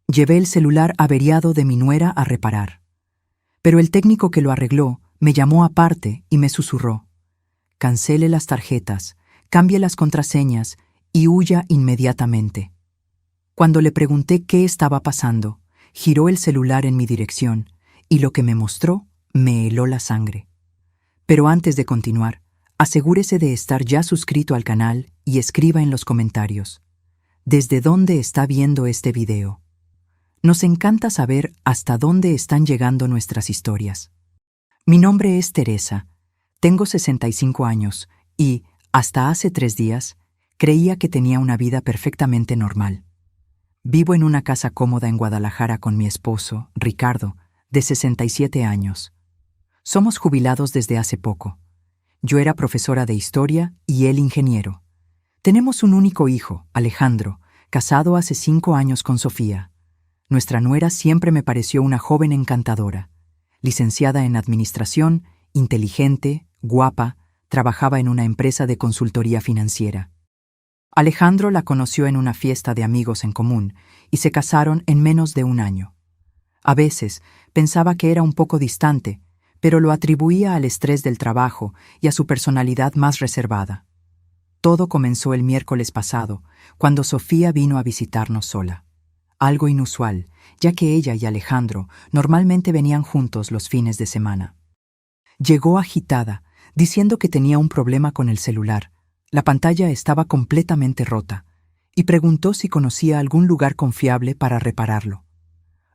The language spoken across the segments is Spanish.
Llevé el celular averiado de mi nuera a reparar. Pero el técnico que lo arregló me llamó aparte y me susurró: cancele las tarjetas, cambie las contraseñas y huya inmediatamente. Cuando le pregunté qué estaba pasando, giró el celular en mi dirección y lo que me mostró me heló la sangre. Pero antes de continuar, asegúrese de estar ya suscrito al canal y escriba en los comentarios: ¿desde dónde está viendo este video? Nos encanta saber hasta dónde están llegando nuestras historias. Mi nombre es Teresa, tengo 65 años y, hasta hace 3 días, creía que tenía una vida perfectamente normal. Vivo en una casa cómoda en Guadalajara con mi esposo, Ricardo, de 67 años. Somos jubilados desde hace poco. Yo era profesora de historia y él ingeniero. Tenemos un único hijo, Alejandro, casado hace 5 años con Sofía. Nuestra nuera siempre me pareció una joven encantadora. Licenciada en administración, inteligente, guapa, trabajaba en una empresa de consultoría financiera. Alejandro la conoció en una fiesta de amigos en común y se casaron en menos de 1 año. A veces pensaba que era un poco distante, pero lo atribuía al estrés del trabajo y a su personalidad más reservada. Todo comenzó el miércoles pasado, cuando Sofía vino a visitarnos sola. Algo inusual, ya que ella y Alejandro normalmente venían juntos los fines de semana. Llegó agitada, diciendo que tenía un problema con el celular. La pantalla estaba completamente rota, y preguntó si conocía algún lugar confiable para repararlo.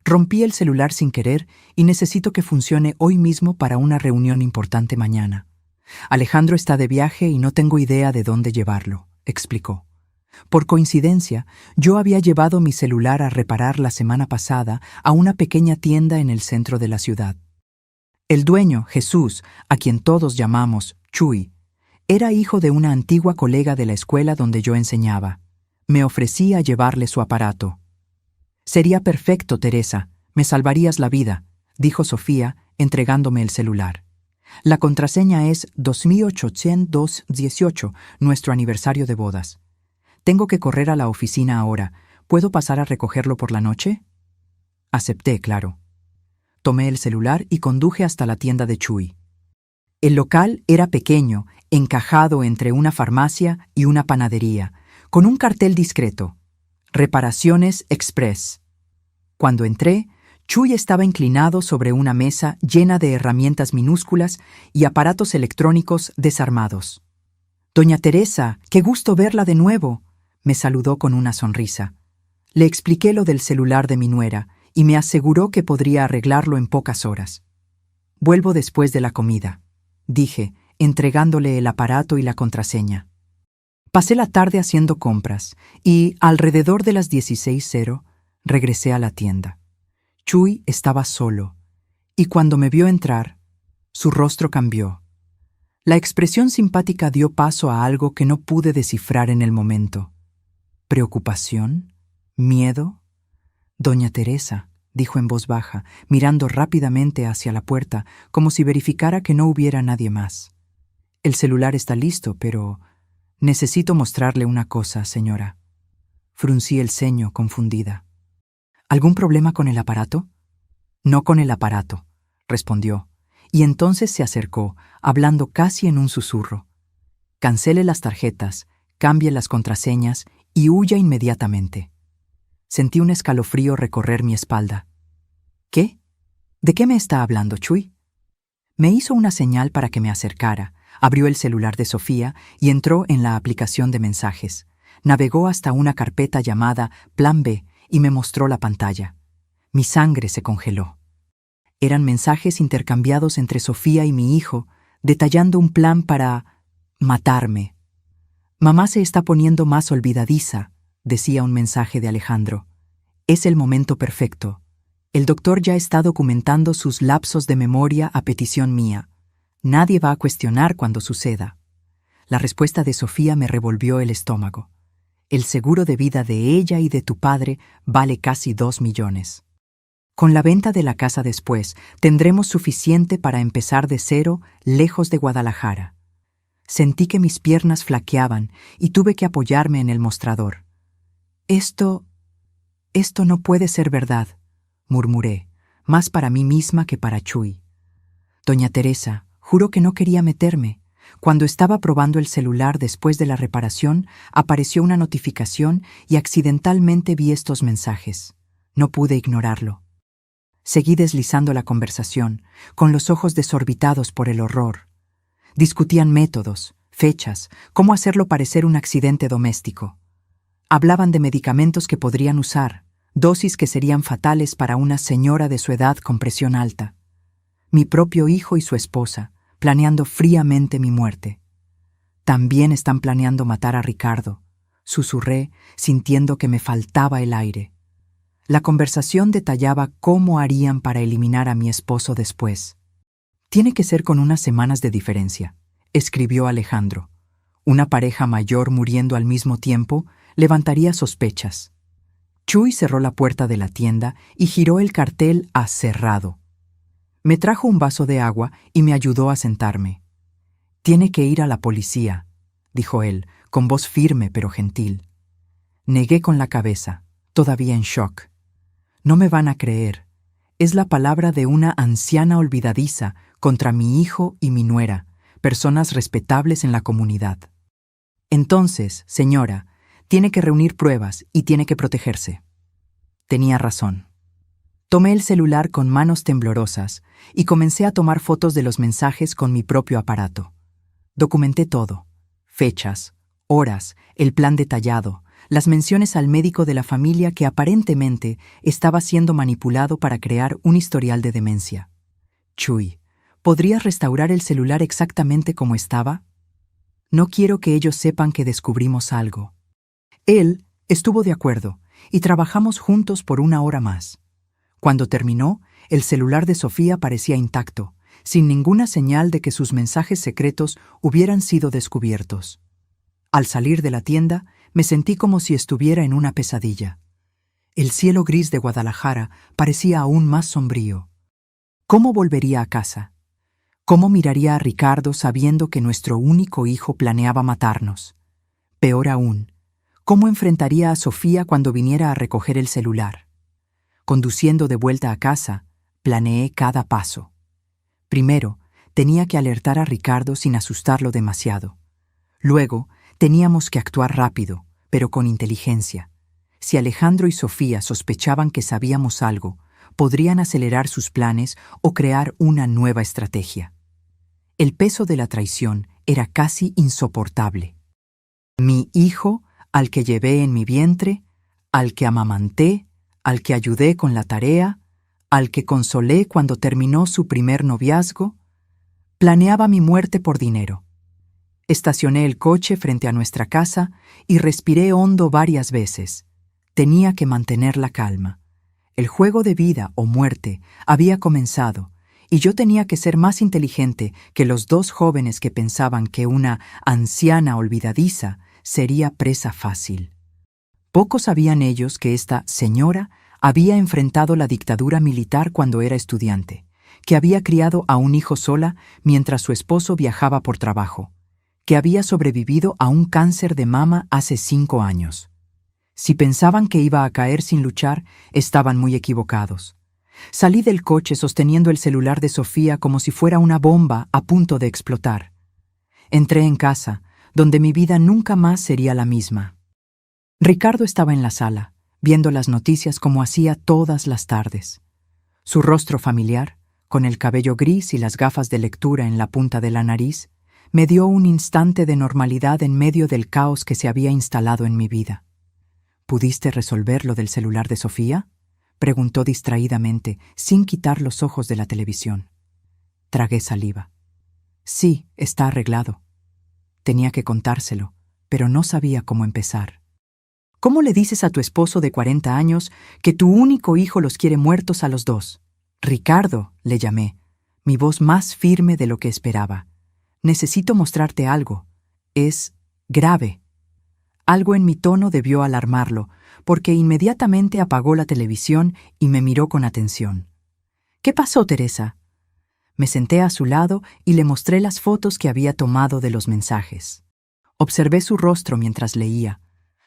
Rompí el celular sin querer y necesito que funcione hoy mismo para una reunión importante mañana. Alejandro está de viaje y no tengo idea de dónde llevarlo, explicó. Por coincidencia, yo había llevado mi celular a reparar la semana pasada a una pequeña tienda en el centro de la ciudad. El dueño, Jesús, a quien todos llamamos Chuy, era hijo de una antigua colega de la escuela donde yo enseñaba. Me ofrecí a llevarle su aparato. «Sería perfecto, Teresa, me salvarías la vida», dijo Sofía, entregándome el celular. «La contraseña es 2818, nuestro aniversario de bodas. Tengo que correr a la oficina ahora. ¿Puedo pasar a recogerlo por la noche?» Acepté, claro. Tomé el celular y conduje hasta la tienda de Chuy. El local era pequeño, encajado entre una farmacia y una panadería, con un cartel discreto: Reparaciones Express. Cuando entré, Chuy estaba inclinado sobre una mesa llena de herramientas minúsculas y aparatos electrónicos desarmados. «Doña Teresa, qué gusto verla de nuevo», me saludó con una sonrisa. Le expliqué lo del celular de mi nuera y me aseguró que podría arreglarlo en pocas horas. «Vuelvo después de la comida», dije, entregándole el aparato y la contraseña. Pasé la tarde haciendo compras y, alrededor de las 16:00, regresé a la tienda. Chuy estaba solo, y cuando me vio entrar, su rostro cambió. La expresión simpática dio paso a algo que no pude descifrar en el momento. ¿Preocupación? ¿Miedo? «Doña Teresa», dijo en voz baja, mirando rápidamente hacia la puerta, como si verificara que no hubiera nadie más. «El celular está listo, pero necesito mostrarle una cosa, señora». Fruncí el ceño, confundida. «¿Algún problema con el aparato?» «No con el aparato», respondió, y entonces se acercó, hablando casi en un susurro. «Cancele las tarjetas, cambie las contraseñas y huya inmediatamente». Sentí un escalofrío recorrer mi espalda. «¿Qué? ¿De qué me está hablando, Chuy?» Me hizo una señal para que me acercara, abrió el celular de Sofía y entró en la aplicación de mensajes. Navegó hasta una carpeta llamada Plan B y me mostró la pantalla. Mi sangre se congeló. Eran mensajes intercambiados entre Sofía y mi hijo, detallando un plan para matarme. «Mamá se está poniendo más olvidadiza», decía un mensaje de Alejandro. «Es el momento perfecto. El doctor ya está documentando sus lapsos de memoria a petición mía. Nadie va a cuestionar cuando suceda». La respuesta de Sofía me revolvió el estómago. «El seguro de vida de ella y de tu padre vale casi 2 millones. Con la venta de la casa después, tendremos suficiente para empezar de cero, lejos de Guadalajara». Sentí que mis piernas flaqueaban y tuve que apoyarme en el mostrador. «Esto Esto no puede ser verdad, murmuré, más para mí misma que para Chuy. Doña Teresa, juro que no quería meterme. Cuando estaba probando el celular después de la reparación, apareció una notificación y accidentalmente vi estos mensajes. No pude ignorarlo. Seguí deslizando la conversación, con los ojos desorbitados por el horror. Discutían métodos, fechas, cómo hacerlo parecer un accidente doméstico. Hablaban de medicamentos que podrían usar, dosis que serían fatales para una señora de su edad con presión alta. Mi propio hijo y su esposa, planeando fríamente mi muerte. También están planeando matar a Ricardo, susurré, sintiendo que me faltaba el aire. La conversación detallaba cómo harían para eliminar a mi esposo después. Tiene que ser con unas semanas de diferencia, escribió Alejandro. Una pareja mayor muriendo al mismo tiempo levantaría sospechas. Chuy cerró la puerta de la tienda y giró el cartel a cerrado. Me trajo un vaso de agua y me ayudó a sentarme. «Tiene que ir a la policía», dijo él, con voz firme pero gentil. Negué con la cabeza, todavía en shock. No me van a creer. Es la palabra de una anciana olvidadiza contra mi hijo y mi nuera, personas respetables en la comunidad. Entonces, señora, tiene que reunir pruebas y tiene que protegerse. Tenía razón. Tomé el celular con manos temblorosas y comencé a tomar fotos de los mensajes con mi propio aparato. Documenté todo: fechas, horas, el plan detallado, las menciones al médico de la familia que aparentemente estaba siendo manipulado para crear un historial de demencia. Chuy, ¿podrías restaurar el celular exactamente como estaba? No quiero que ellos sepan que descubrimos algo. Él estuvo de acuerdo y trabajamos juntos por 1 hora más. Cuando terminó, el celular de Sofía parecía intacto, sin ninguna señal de que sus mensajes secretos hubieran sido descubiertos. Al salir de la tienda, me sentí como si estuviera en una pesadilla. El cielo gris de Guadalajara parecía aún más sombrío. ¿Cómo volvería a casa? ¿Cómo miraría a Ricardo sabiendo que nuestro único hijo planeaba matarnos? Peor aún, ¿cómo enfrentaría a Sofía cuando viniera a recoger el celular? Conduciendo de vuelta a casa, planeé cada paso. Primero, tenía que alertar a Ricardo sin asustarlo demasiado. Luego, teníamos que actuar rápido, pero con inteligencia. Si Alejandro y Sofía sospechaban que sabíamos algo, podrían acelerar sus planes o crear una nueva estrategia. El peso de la traición era casi insoportable. Mi hijo, al que llevé en mi vientre, al que amamanté, al que ayudé con la tarea, al que consolé cuando terminó su primer noviazgo, planeaba mi muerte por dinero. Estacioné el coche frente a nuestra casa y respiré hondo varias veces. Tenía que mantener la calma. El juego de vida o muerte había comenzado y yo tenía que ser más inteligente que los 2 jóvenes que pensaban que una anciana olvidadiza sería presa fácil. Poco sabían ellos que esta señora había enfrentado la dictadura militar cuando era estudiante, que había criado a un hijo sola mientras su esposo viajaba por trabajo, que había sobrevivido a un cáncer de mama hace 5 años. Si pensaban que iba a caer sin luchar, estaban muy equivocados. Salí del coche sosteniendo el celular de Sofía como si fuera una bomba a punto de explotar. Entré en casa, donde mi vida nunca más sería la misma. Ricardo estaba en la sala, viendo las noticias como hacía todas las tardes. Su rostro familiar, con el cabello gris y las gafas de lectura en la punta de la nariz, me dio un instante de normalidad en medio del caos que se había instalado en mi vida. ¿Pudiste resolver lo del celular de Sofía?, preguntó distraídamente, sin quitar los ojos de la televisión. Tragué saliva. Sí, está arreglado. Tenía que contárselo, pero no sabía cómo empezar. ¿Cómo le dices a tu esposo de 40 años que tu único hijo los quiere muertos a los 2? Ricardo, le llamé, mi voz más firme de lo que esperaba. Necesito mostrarte algo. Es grave. Algo en mi tono debió alarmarlo, porque inmediatamente apagó la televisión y me miró con atención. ¿Qué pasó, Teresa? Me senté a su lado y le mostré las fotos que había tomado de los mensajes. Observé su rostro mientras leía.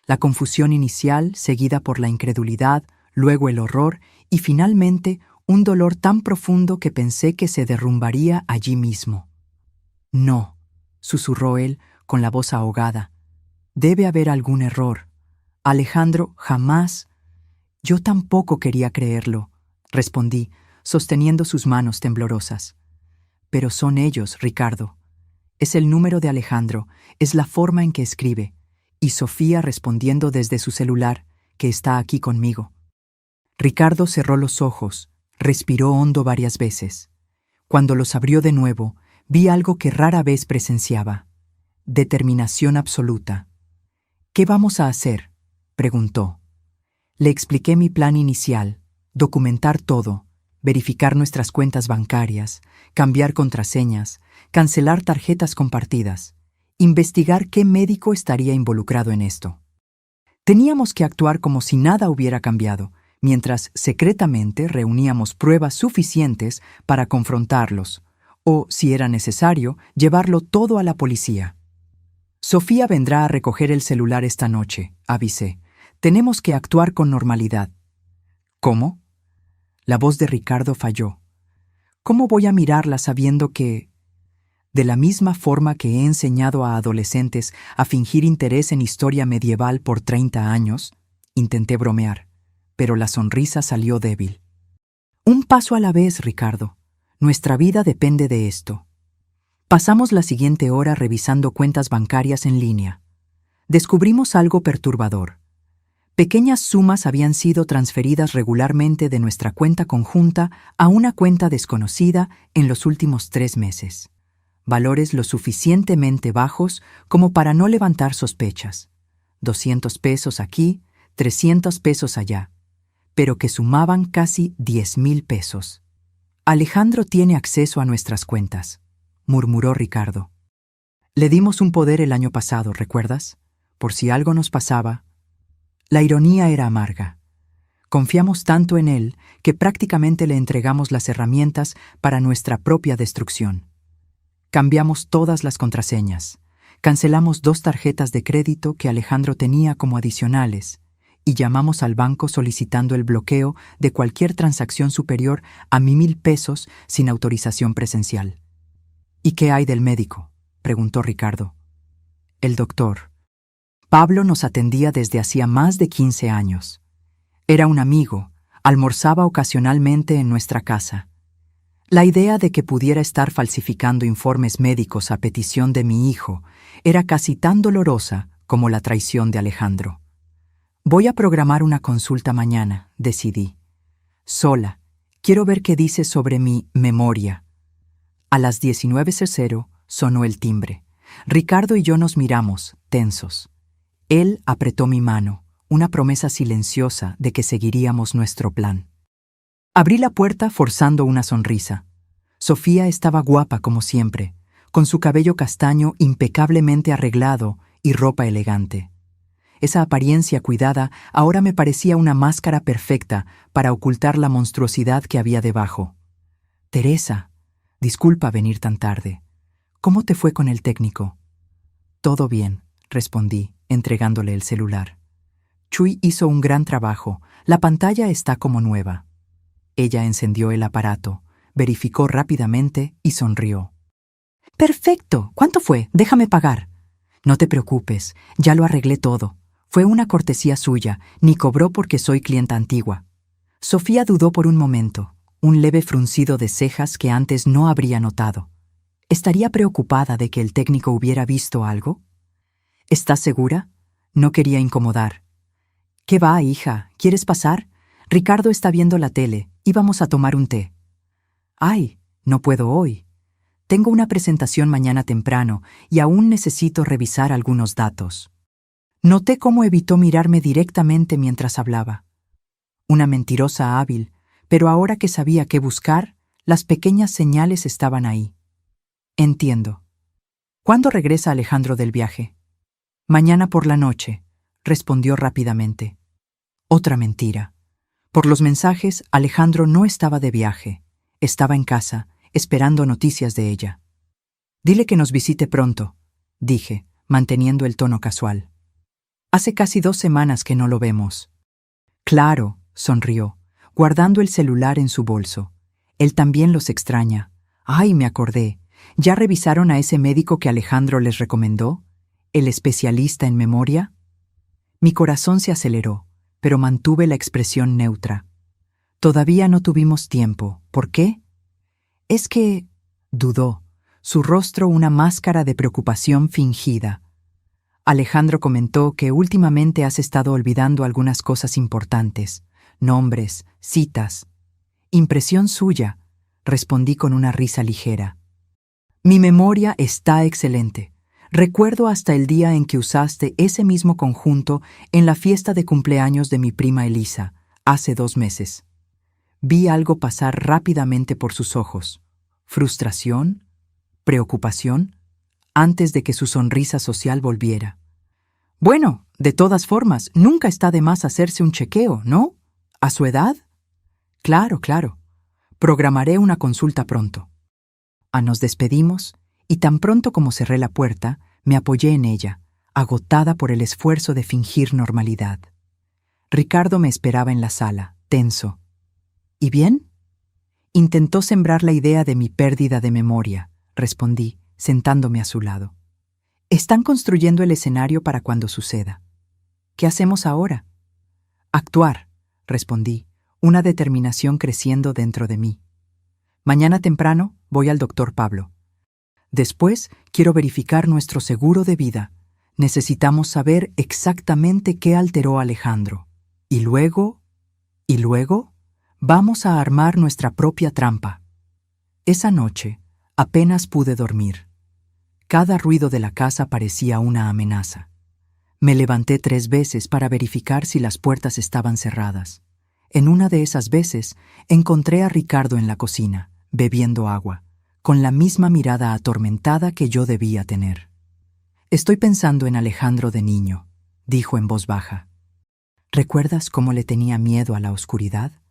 La confusión inicial, seguida por la incredulidad, luego el horror y finalmente un dolor tan profundo que pensé que se derrumbaría allí mismo. No, susurró él con la voz ahogada. Debe haber algún error. Alejandro, jamás. Yo tampoco quería creerlo, respondí, sosteniendo sus manos temblorosas. Pero son ellos, Ricardo. Es el número de Alejandro, es la forma en que escribe, y Sofía respondiendo desde su celular, que está aquí conmigo. Ricardo cerró los ojos, respiró hondo varias veces. Cuando los abrió de nuevo, vi algo que rara vez presenciaba: determinación absoluta. ¿Qué vamos a hacer?, preguntó. Le expliqué mi plan inicial: documentar todo, verificar nuestras cuentas bancarias, cambiar contraseñas, cancelar tarjetas compartidas, investigar qué médico estaría involucrado en esto. Teníamos que actuar como si nada hubiera cambiado, mientras secretamente reuníamos pruebas suficientes para confrontarlos, o, si era necesario, llevarlo todo a la policía. Sofía vendrá a recoger el celular esta noche, avisé. Tenemos que actuar con normalidad. ¿Cómo? La voz de Ricardo falló. ¿Cómo voy a mirarla sabiendo que... De la misma forma que he enseñado a adolescentes a fingir interés en historia medieval por 30 años, intenté bromear, pero la sonrisa salió débil. Un paso a la vez, Ricardo. Nuestra vida depende de esto. Pasamos la siguiente hora revisando cuentas bancarias en línea. Descubrimos algo perturbador. Pequeñas sumas habían sido transferidas regularmente de nuestra cuenta conjunta a una cuenta desconocida en los últimos 3 meses. Valores lo suficientemente bajos como para no levantar sospechas. 200 pesos aquí, 300 pesos allá, pero que sumaban casi 10,000 pesos. Alejandro tiene acceso a nuestras cuentas, murmuró Ricardo. Le dimos un poder el año pasado, ¿recuerdas? Por si algo nos pasaba. La ironía era amarga. Confiamos tanto en él que prácticamente le entregamos las herramientas para nuestra propia destrucción. Cambiamos todas las contraseñas, cancelamos 2 tarjetas de crédito que Alejandro tenía como adicionales y llamamos al banco solicitando el bloqueo de cualquier transacción superior a 1,000 pesos sin autorización presencial. ¿Y qué hay del médico?, preguntó Ricardo. El doctor. Pablo nos atendía desde hacía más de 15 años. Era un amigo, almorzaba ocasionalmente en nuestra casa. La idea de que pudiera estar falsificando informes médicos a petición de mi hijo era casi tan dolorosa como la traición de Alejandro. Voy a programar una consulta mañana, decidí. Sola, quiero ver qué dice sobre mi memoria. A las 19:00 sonó el timbre. Ricardo y yo nos miramos, tensos. Él apretó mi mano, una promesa silenciosa de que seguiríamos nuestro plan. Abrí la puerta forzando una sonrisa. Sofía estaba guapa como siempre, con su cabello castaño impecablemente arreglado y ropa elegante. Esa apariencia cuidada ahora me parecía una máscara perfecta para ocultar la monstruosidad que había debajo. Teresa, disculpa venir tan tarde. ¿Cómo te fue con el técnico? Todo bien, respondí, entregándole el celular. Chuy hizo un gran trabajo. La pantalla está como nueva. Ella encendió el aparato, verificó rápidamente y sonrió. Perfecto. ¿Cuánto fue? Déjame pagar. No te preocupes, ya lo arreglé todo. Fue una cortesía suya, ni cobró porque soy clienta antigua. Sofía dudó por un momento, un leve fruncido de cejas que antes no habría notado. ¿Estaría preocupada de que el técnico hubiera visto algo? ¿Estás segura? No quería incomodar. ¿Qué va, hija? ¿Quieres pasar? Ricardo está viendo la tele. Íbamos a tomar un té. Ay, no puedo hoy. Tengo una presentación mañana temprano y aún necesito revisar algunos datos. Noté cómo evitó mirarme directamente mientras hablaba. Una mentirosa hábil, pero ahora que sabía qué buscar, las pequeñas señales estaban ahí. Entiendo. ¿Cuándo regresa Alejandro del viaje? Mañana por la noche, respondió rápidamente. Otra mentira. Por los mensajes, Alejandro no estaba de viaje. Estaba en casa, esperando noticias de ella. Dile que nos visite pronto, dije, manteniendo el tono casual. Hace casi 2 semanas que no lo vemos. Claro, sonrió, guardando el celular en su bolso. Él también los extraña. Ay, me acordé. ¿Ya revisaron a ese médico que Alejandro les recomendó? ¿El especialista en memoria? Mi corazón se aceleró, pero mantuve la expresión neutra. Todavía no tuvimos tiempo. ¿Por qué? Es que... dudó, su rostro una máscara de preocupación fingida. Alejandro comentó que últimamente has estado olvidando algunas cosas importantes, nombres, citas. Impresión suya, respondí con una risa ligera. Mi memoria está excelente. Recuerdo hasta el día en que usaste ese mismo conjunto en la fiesta de cumpleaños de mi prima Elisa, hace 2 meses. Vi algo pasar rápidamente por sus ojos. Frustración, preocupación, antes de que su sonrisa social volviera. Bueno, de todas formas, nunca está de más hacerse un chequeo, ¿no? ¿A su edad? Claro, claro. Programaré una consulta pronto. Nos despedimos, y tan pronto como cerré la puerta, me apoyé en ella, agotada por el esfuerzo de fingir normalidad. Ricardo me esperaba en la sala, tenso. ¿Y bien? Intentó sembrar la idea de mi pérdida de memoria, respondí, sentándome a su lado. Están construyendo el escenario para cuando suceda. ¿Qué hacemos ahora? Actuar, respondí, una determinación creciendo dentro de mí. Mañana temprano voy al doctor Pablo. Después quiero verificar nuestro seguro de vida. Necesitamos saber exactamente qué alteró a Alejandro. Y luego, vamos a armar nuestra propia trampa. Esa noche apenas pude dormir. Cada ruido de la casa parecía una amenaza. Me levanté 3 veces para verificar si las puertas estaban cerradas. En una de esas veces encontré a Ricardo en la cocina, bebiendo agua, con la misma mirada atormentada que yo debía tener. Estoy pensando en Alejandro de niño, dijo en voz baja. ¿Recuerdas cómo le tenía miedo a la oscuridad?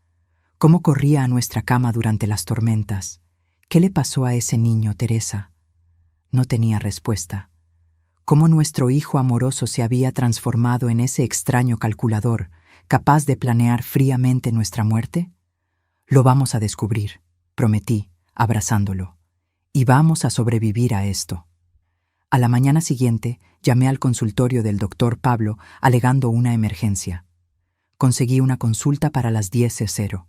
¿Cómo corría a nuestra cama durante las tormentas? ¿Qué le pasó a ese niño, Teresa? No tenía respuesta. ¿Cómo nuestro hijo amoroso se había transformado en ese extraño calculador, capaz de planear fríamente nuestra muerte? Lo vamos a descubrir, prometí, abrazándolo. Y vamos a sobrevivir a esto. A la mañana siguiente, llamé al consultorio del doctor Pablo alegando una emergencia. Conseguí una consulta para las 10:00.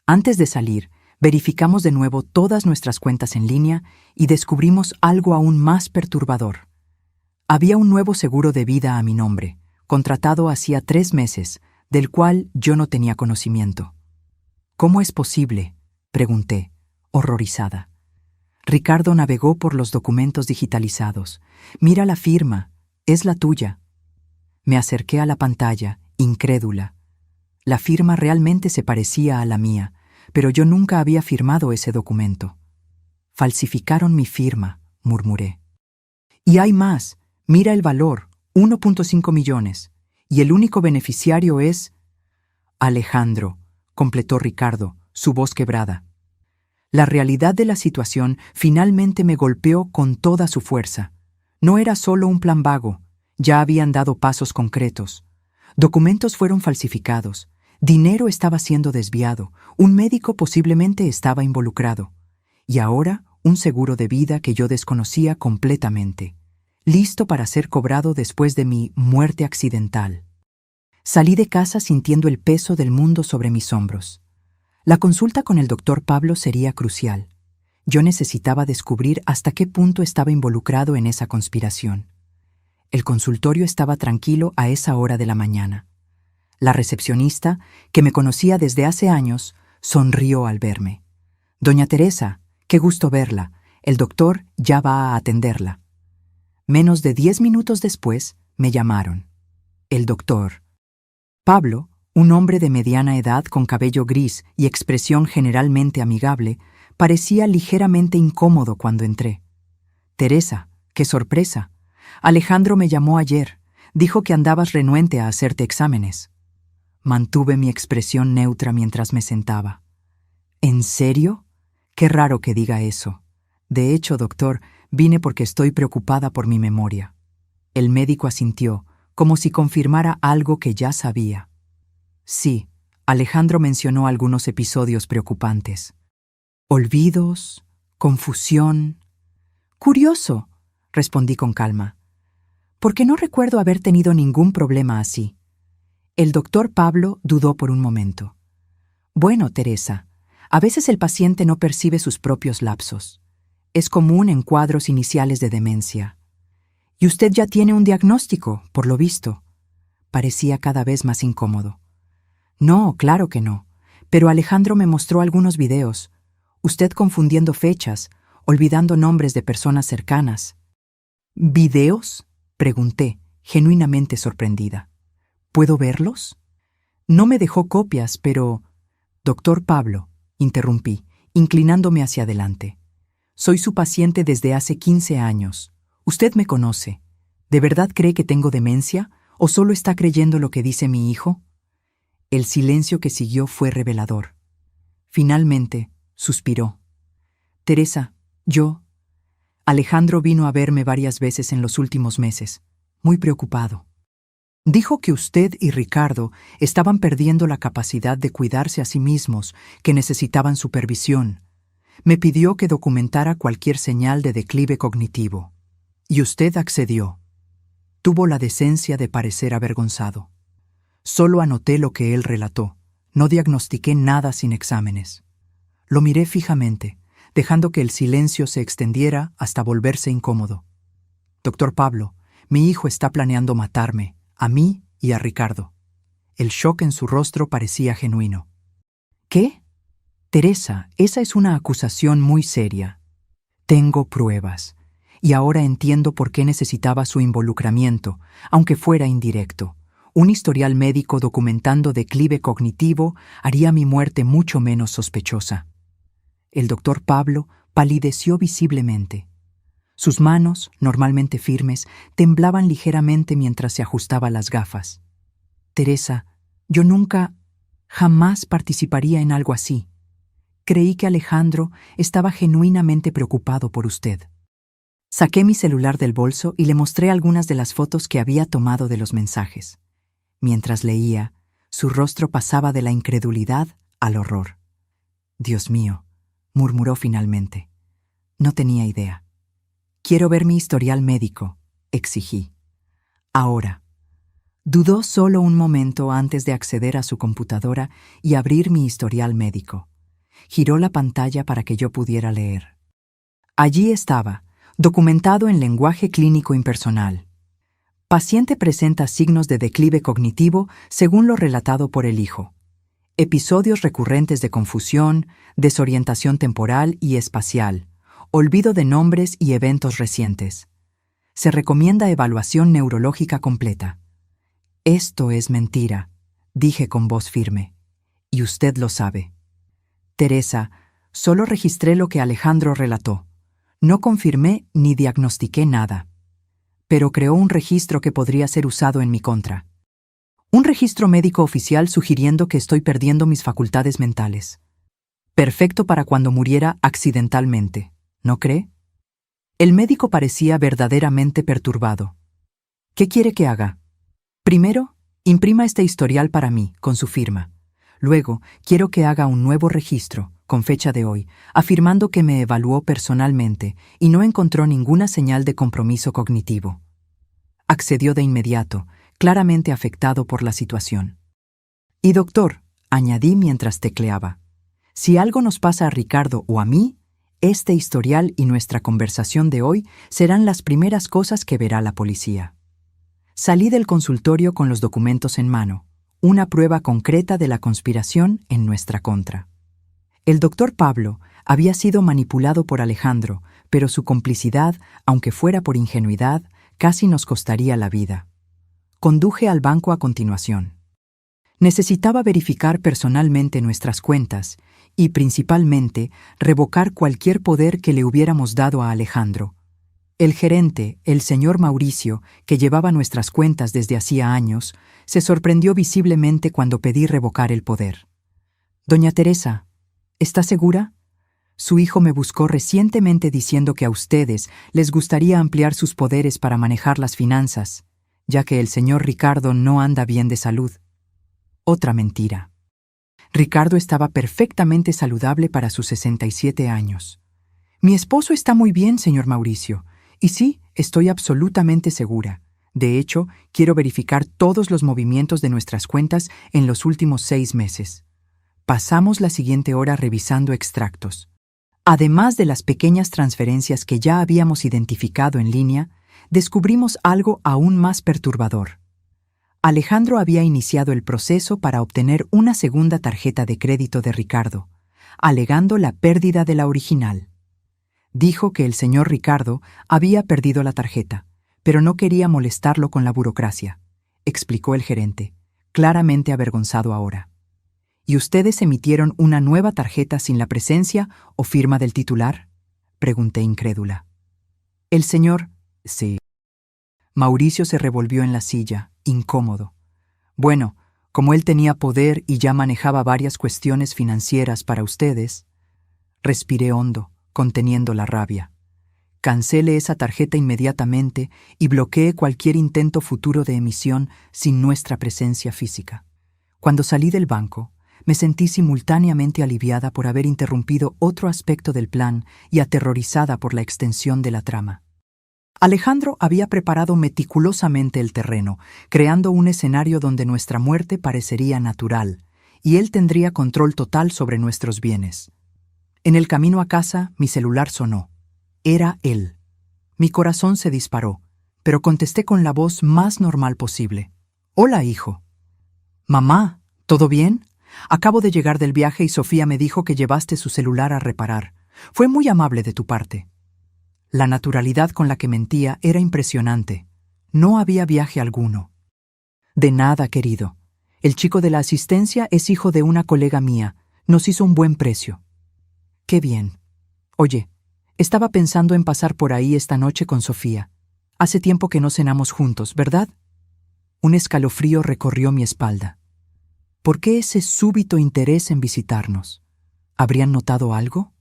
Antes de salir, verificamos de nuevo todas nuestras cuentas en línea y descubrimos algo aún más perturbador. Había un nuevo seguro de vida a mi nombre, contratado hacía 3 meses, del cual yo no tenía conocimiento. ¿Cómo es posible?, pregunté, horrorizada. Ricardo navegó por los documentos digitalizados. Mira la firma, es la tuya. Me acerqué a la pantalla, incrédula. La firma realmente se parecía a la mía, pero yo nunca había firmado ese documento. Falsificaron mi firma, murmuré. Y hay más, mira el valor, 1.5 millones, y el único beneficiario es... Alejandro, completó Ricardo, su voz quebrada. La realidad de la situación finalmente me golpeó con toda su fuerza. No era solo un plan vago, ya habían dado pasos concretos. Documentos fueron falsificados, dinero estaba siendo desviado, un médico posiblemente estaba involucrado. Y ahora, un seguro de vida que yo desconocía completamente, listo para ser cobrado después de mi muerte accidental. Salí de casa sintiendo el peso del mundo sobre mis hombros. La consulta con el doctor Pablo sería crucial. Yo necesitaba descubrir hasta qué punto estaba involucrado en esa conspiración. El consultorio estaba tranquilo a esa hora de la mañana. La recepcionista, que me conocía desde hace años, sonrió al verme. «Doña Teresa, qué gusto verla. El doctor ya va a atenderla». Menos de 10 minutos después, me llamaron. El doctor Pablo, un hombre de mediana edad con cabello gris y expresión generalmente amigable, parecía ligeramente incómodo cuando entré. «Teresa, qué sorpresa. Alejandro me llamó ayer. Dijo que andabas renuente a hacerte exámenes». Mantuve mi expresión neutra mientras me sentaba. «¿En serio? Qué raro que diga eso. De hecho, doctor, vine porque estoy preocupada por mi memoria». El médico asintió, como si confirmara algo que ya sabía. «Sí, Alejandro mencionó algunos episodios preocupantes. Olvidos, confusión. Curioso, respondí con calma, porque no recuerdo haber tenido ningún problema así. El doctor Pablo dudó por un momento. Bueno, Teresa, a veces el paciente no percibe sus propios lapsos. Es común en cuadros iniciales de demencia. Y usted ya tiene un diagnóstico, por lo visto. Parecía cada vez más incómodo. No, claro que no. Pero Alejandro me mostró algunos videos. Usted confundiendo fechas, olvidando nombres de personas cercanas. ¿Videos?, pregunté, genuinamente sorprendida. ¿Puedo verlos? No me dejó copias, pero... Doctor Pablo, interrumpí, inclinándome hacia adelante. Soy su paciente desde hace 15 años. Usted me conoce. ¿De verdad cree que tengo demencia o solo está creyendo lo que dice mi hijo? El silencio que siguió fue revelador. Finalmente, suspiró. Teresa, Alejandro vino a verme varias veces en los últimos meses, muy preocupado. Dijo que usted y Ricardo estaban perdiendo la capacidad de cuidarse a sí mismos, que necesitaban supervisión. Me pidió que documentara cualquier señal de declive cognitivo. Y usted accedió. Tuvo la decencia de parecer avergonzado. Solo anoté lo que él relató. No diagnostiqué nada sin exámenes. Lo miré fijamente, dejando que el silencio se extendiera hasta volverse incómodo. Doctor Pablo, mi hijo está planeando matarme, a mí y a Ricardo. El shock en su rostro parecía genuino. ¿Qué? Teresa, esa es una acusación muy seria. Tengo pruebas, y ahora entiendo por qué necesitaba su involucramiento, aunque fuera indirecto. Un historial médico documentando declive cognitivo haría mi muerte mucho menos sospechosa. El doctor Pablo palideció visiblemente. Sus manos, normalmente firmes, temblaban ligeramente mientras se ajustaba las gafas. Teresa, yo jamás participaría en algo así. Creí que Alejandro estaba genuinamente preocupado por usted. Saqué mi celular del bolso y le mostré algunas de las fotos que había tomado de los mensajes. Mientras leía, su rostro pasaba de la incredulidad al horror. Dios mío, murmuró finalmente. No tenía idea. Quiero ver mi historial médico, exigí. Ahora. Dudó solo un momento antes de acceder a su computadora y abrir mi historial médico. Giró la pantalla para que yo pudiera leer. Allí estaba, documentado en lenguaje clínico impersonal. Paciente presenta signos de declive cognitivo según lo relatado por el hijo. Episodios recurrentes de confusión, desorientación temporal y espacial, olvido de nombres y eventos recientes. Se recomienda evaluación neurológica completa. Esto es mentira, dije con voz firme. Y usted lo sabe. Teresa, solo registré lo que Alejandro relató. No confirmé ni diagnostiqué nada. Pero creó un registro que podría ser usado en mi contra. Un registro médico oficial sugiriendo que estoy perdiendo mis facultades mentales. Perfecto para cuando muriera accidentalmente, ¿no cree? El médico parecía verdaderamente perturbado. ¿Qué quiere que haga? Primero, imprima este historial para mí, con su firma. Luego, quiero que haga un nuevo registro, con fecha de hoy, afirmando que me evaluó personalmente y no encontró ninguna señal de compromiso cognitivo. Accedió de inmediato, claramente afectado por la situación. Y doctor, añadí mientras tecleaba, si algo nos pasa a Ricardo o a mí, este historial y nuestra conversación de hoy serán las primeras cosas que verá la policía. Salí del consultorio con los documentos en mano, una prueba concreta de la conspiración en nuestra contra. El doctor Pablo había sido manipulado por Alejandro, pero su complicidad, aunque fuera por ingenuidad, casi nos costaría la vida. Conduje al banco a continuación. Necesitaba verificar personalmente nuestras cuentas y, principalmente, revocar cualquier poder que le hubiéramos dado a Alejandro. El gerente, el señor Mauricio, que llevaba nuestras cuentas desde hacía años, se sorprendió visiblemente cuando pedí revocar el poder. «Doña Teresa, ¿está segura? Su hijo me buscó recientemente diciendo que a ustedes les gustaría ampliar sus poderes para manejar las finanzas, ya que el señor Ricardo no anda bien de salud». Otra mentira. Ricardo estaba perfectamente saludable para sus 67 años. Mi esposo está muy bien, señor Mauricio. Y sí, estoy absolutamente segura. De hecho, quiero verificar todos los movimientos de nuestras cuentas en los últimos 6 meses. Pasamos la siguiente hora revisando extractos. Además de las pequeñas transferencias que ya habíamos identificado en línea, descubrimos algo aún más perturbador. Alejandro había iniciado el proceso para obtener una segunda tarjeta de crédito de Ricardo, alegando la pérdida de la original. Dijo que el señor Ricardo había perdido la tarjeta, pero no quería molestarlo con la burocracia, explicó el gerente, claramente avergonzado ahora. ¿Y ustedes emitieron una nueva tarjeta sin la presencia o firma del titular?, pregunté incrédula. El señor... Sí. Mauricio se revolvió en la silla, incómodo. Bueno, como él tenía poder y ya manejaba varias cuestiones financieras para ustedes... Respiré hondo, conteniendo la rabia. Cancele esa tarjeta inmediatamente y bloquee cualquier intento futuro de emisión sin nuestra presencia física. Cuando salí del banco, me sentí simultáneamente aliviada por haber interrumpido otro aspecto del plan y aterrorizada por la extensión de la trama. Alejandro había preparado meticulosamente el terreno, creando un escenario donde nuestra muerte parecería natural, y él tendría control total sobre nuestros bienes. En el camino a casa, mi celular sonó. Era él. Mi corazón se disparó, pero contesté con la voz más normal posible. «Hola, hijo». «Mamá, ¿todo bien? Acabo de llegar del viaje y Sofía me dijo que llevaste su celular a reparar. Fue muy amable de tu parte». La naturalidad con la que mentía era impresionante. No había viaje alguno. «De nada, querido. El chico de la asistencia es hijo de una colega mía. Nos hizo un buen precio». «Qué bien. Oye, estaba pensando en pasar por ahí esta noche con Sofía. Hace tiempo que no cenamos juntos, ¿verdad?» Un escalofrío recorrió mi espalda. ¿Por qué ese súbito interés en visitarnos? ¿Habrían notado algo?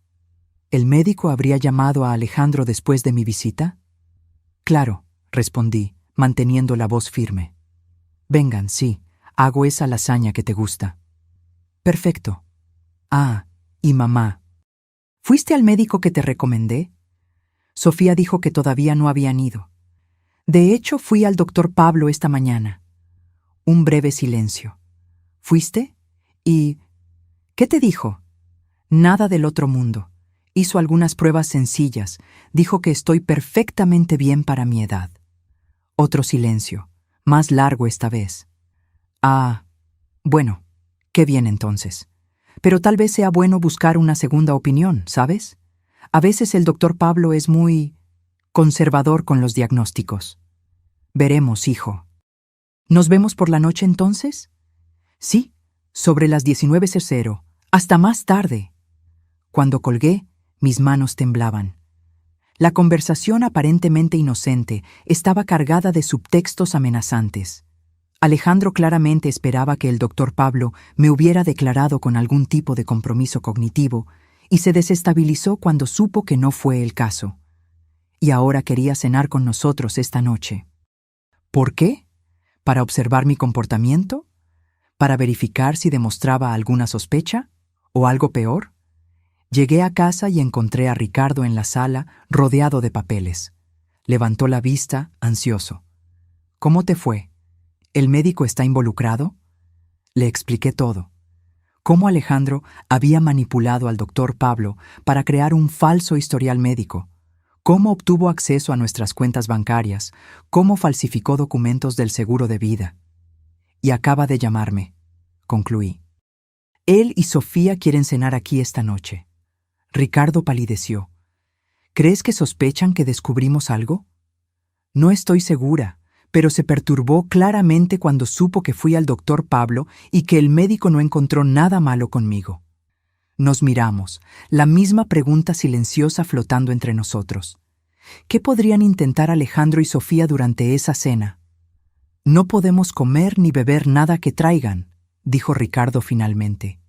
¿El médico habría llamado a Alejandro después de mi visita? «Claro», respondí, manteniendo la voz firme. «Vengan, sí, hago esa lasaña que te gusta». «Perfecto. Ah, y mamá. ¿Fuiste al médico que te recomendé?» Sofía dijo que todavía no habían ido. «De hecho, fui al doctor Pablo esta mañana». Un breve silencio. «¿Fuiste? ¿Y qué te dijo?» «Nada del otro mundo. Hizo algunas pruebas sencillas. Dijo que estoy perfectamente bien para mi edad». Otro silencio, más largo esta vez. «Ah, bueno, qué bien entonces. Pero tal vez sea bueno buscar una segunda opinión, ¿sabes? A veces el doctor Pablo es muy conservador con los diagnósticos». «Veremos, hijo». «¿Nos vemos por la noche entonces?» «Sí, sobre las 19:00. Hasta más tarde». Cuando colgué, mis manos temblaban. La conversación aparentemente inocente estaba cargada de subtextos amenazantes. Alejandro claramente esperaba que el doctor Pablo me hubiera declarado con algún tipo de compromiso cognitivo y se desestabilizó cuando supo que no fue el caso. Y ahora quería cenar con nosotros esta noche. ¿Por qué? ¿Para observar mi comportamiento? ¿Para verificar si demostraba alguna sospecha? ¿O algo peor? Llegué a casa y encontré a Ricardo en la sala, rodeado de papeles. Levantó la vista, ansioso. «¿Cómo te fue? ¿El médico está involucrado?» Le expliqué todo. Cómo Alejandro había manipulado al doctor Pablo para crear un falso historial médico. Cómo obtuvo acceso a nuestras cuentas bancarias. Cómo falsificó documentos del seguro de vida. «Y acaba de llamarme», concluí. «Él y Sofía quieren cenar aquí esta noche». Ricardo palideció. «¿Crees que sospechan que descubrimos algo?» «No estoy segura, pero se perturbó claramente cuando supo que fui al doctor Pablo y que el médico no encontró nada malo conmigo». Nos miramos, la misma pregunta silenciosa flotando entre nosotros. ¿Qué podrían intentar Alejandro y Sofía durante esa cena? «No podemos comer ni beber nada que traigan», dijo Ricardo finalmente.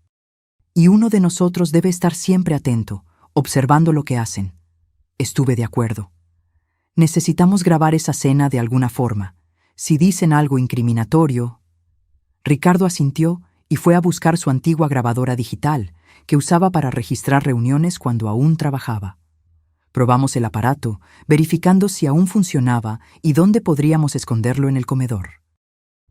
«Y uno de nosotros debe estar siempre atento, observando lo que hacen». Estuve de acuerdo. «Necesitamos grabar esa cena de alguna forma. Si dicen algo incriminatorio...» Ricardo asintió y fue a buscar su antigua grabadora digital, que usaba para registrar reuniones cuando aún trabajaba. Probamos el aparato, verificando si aún funcionaba y dónde podríamos esconderlo en el comedor.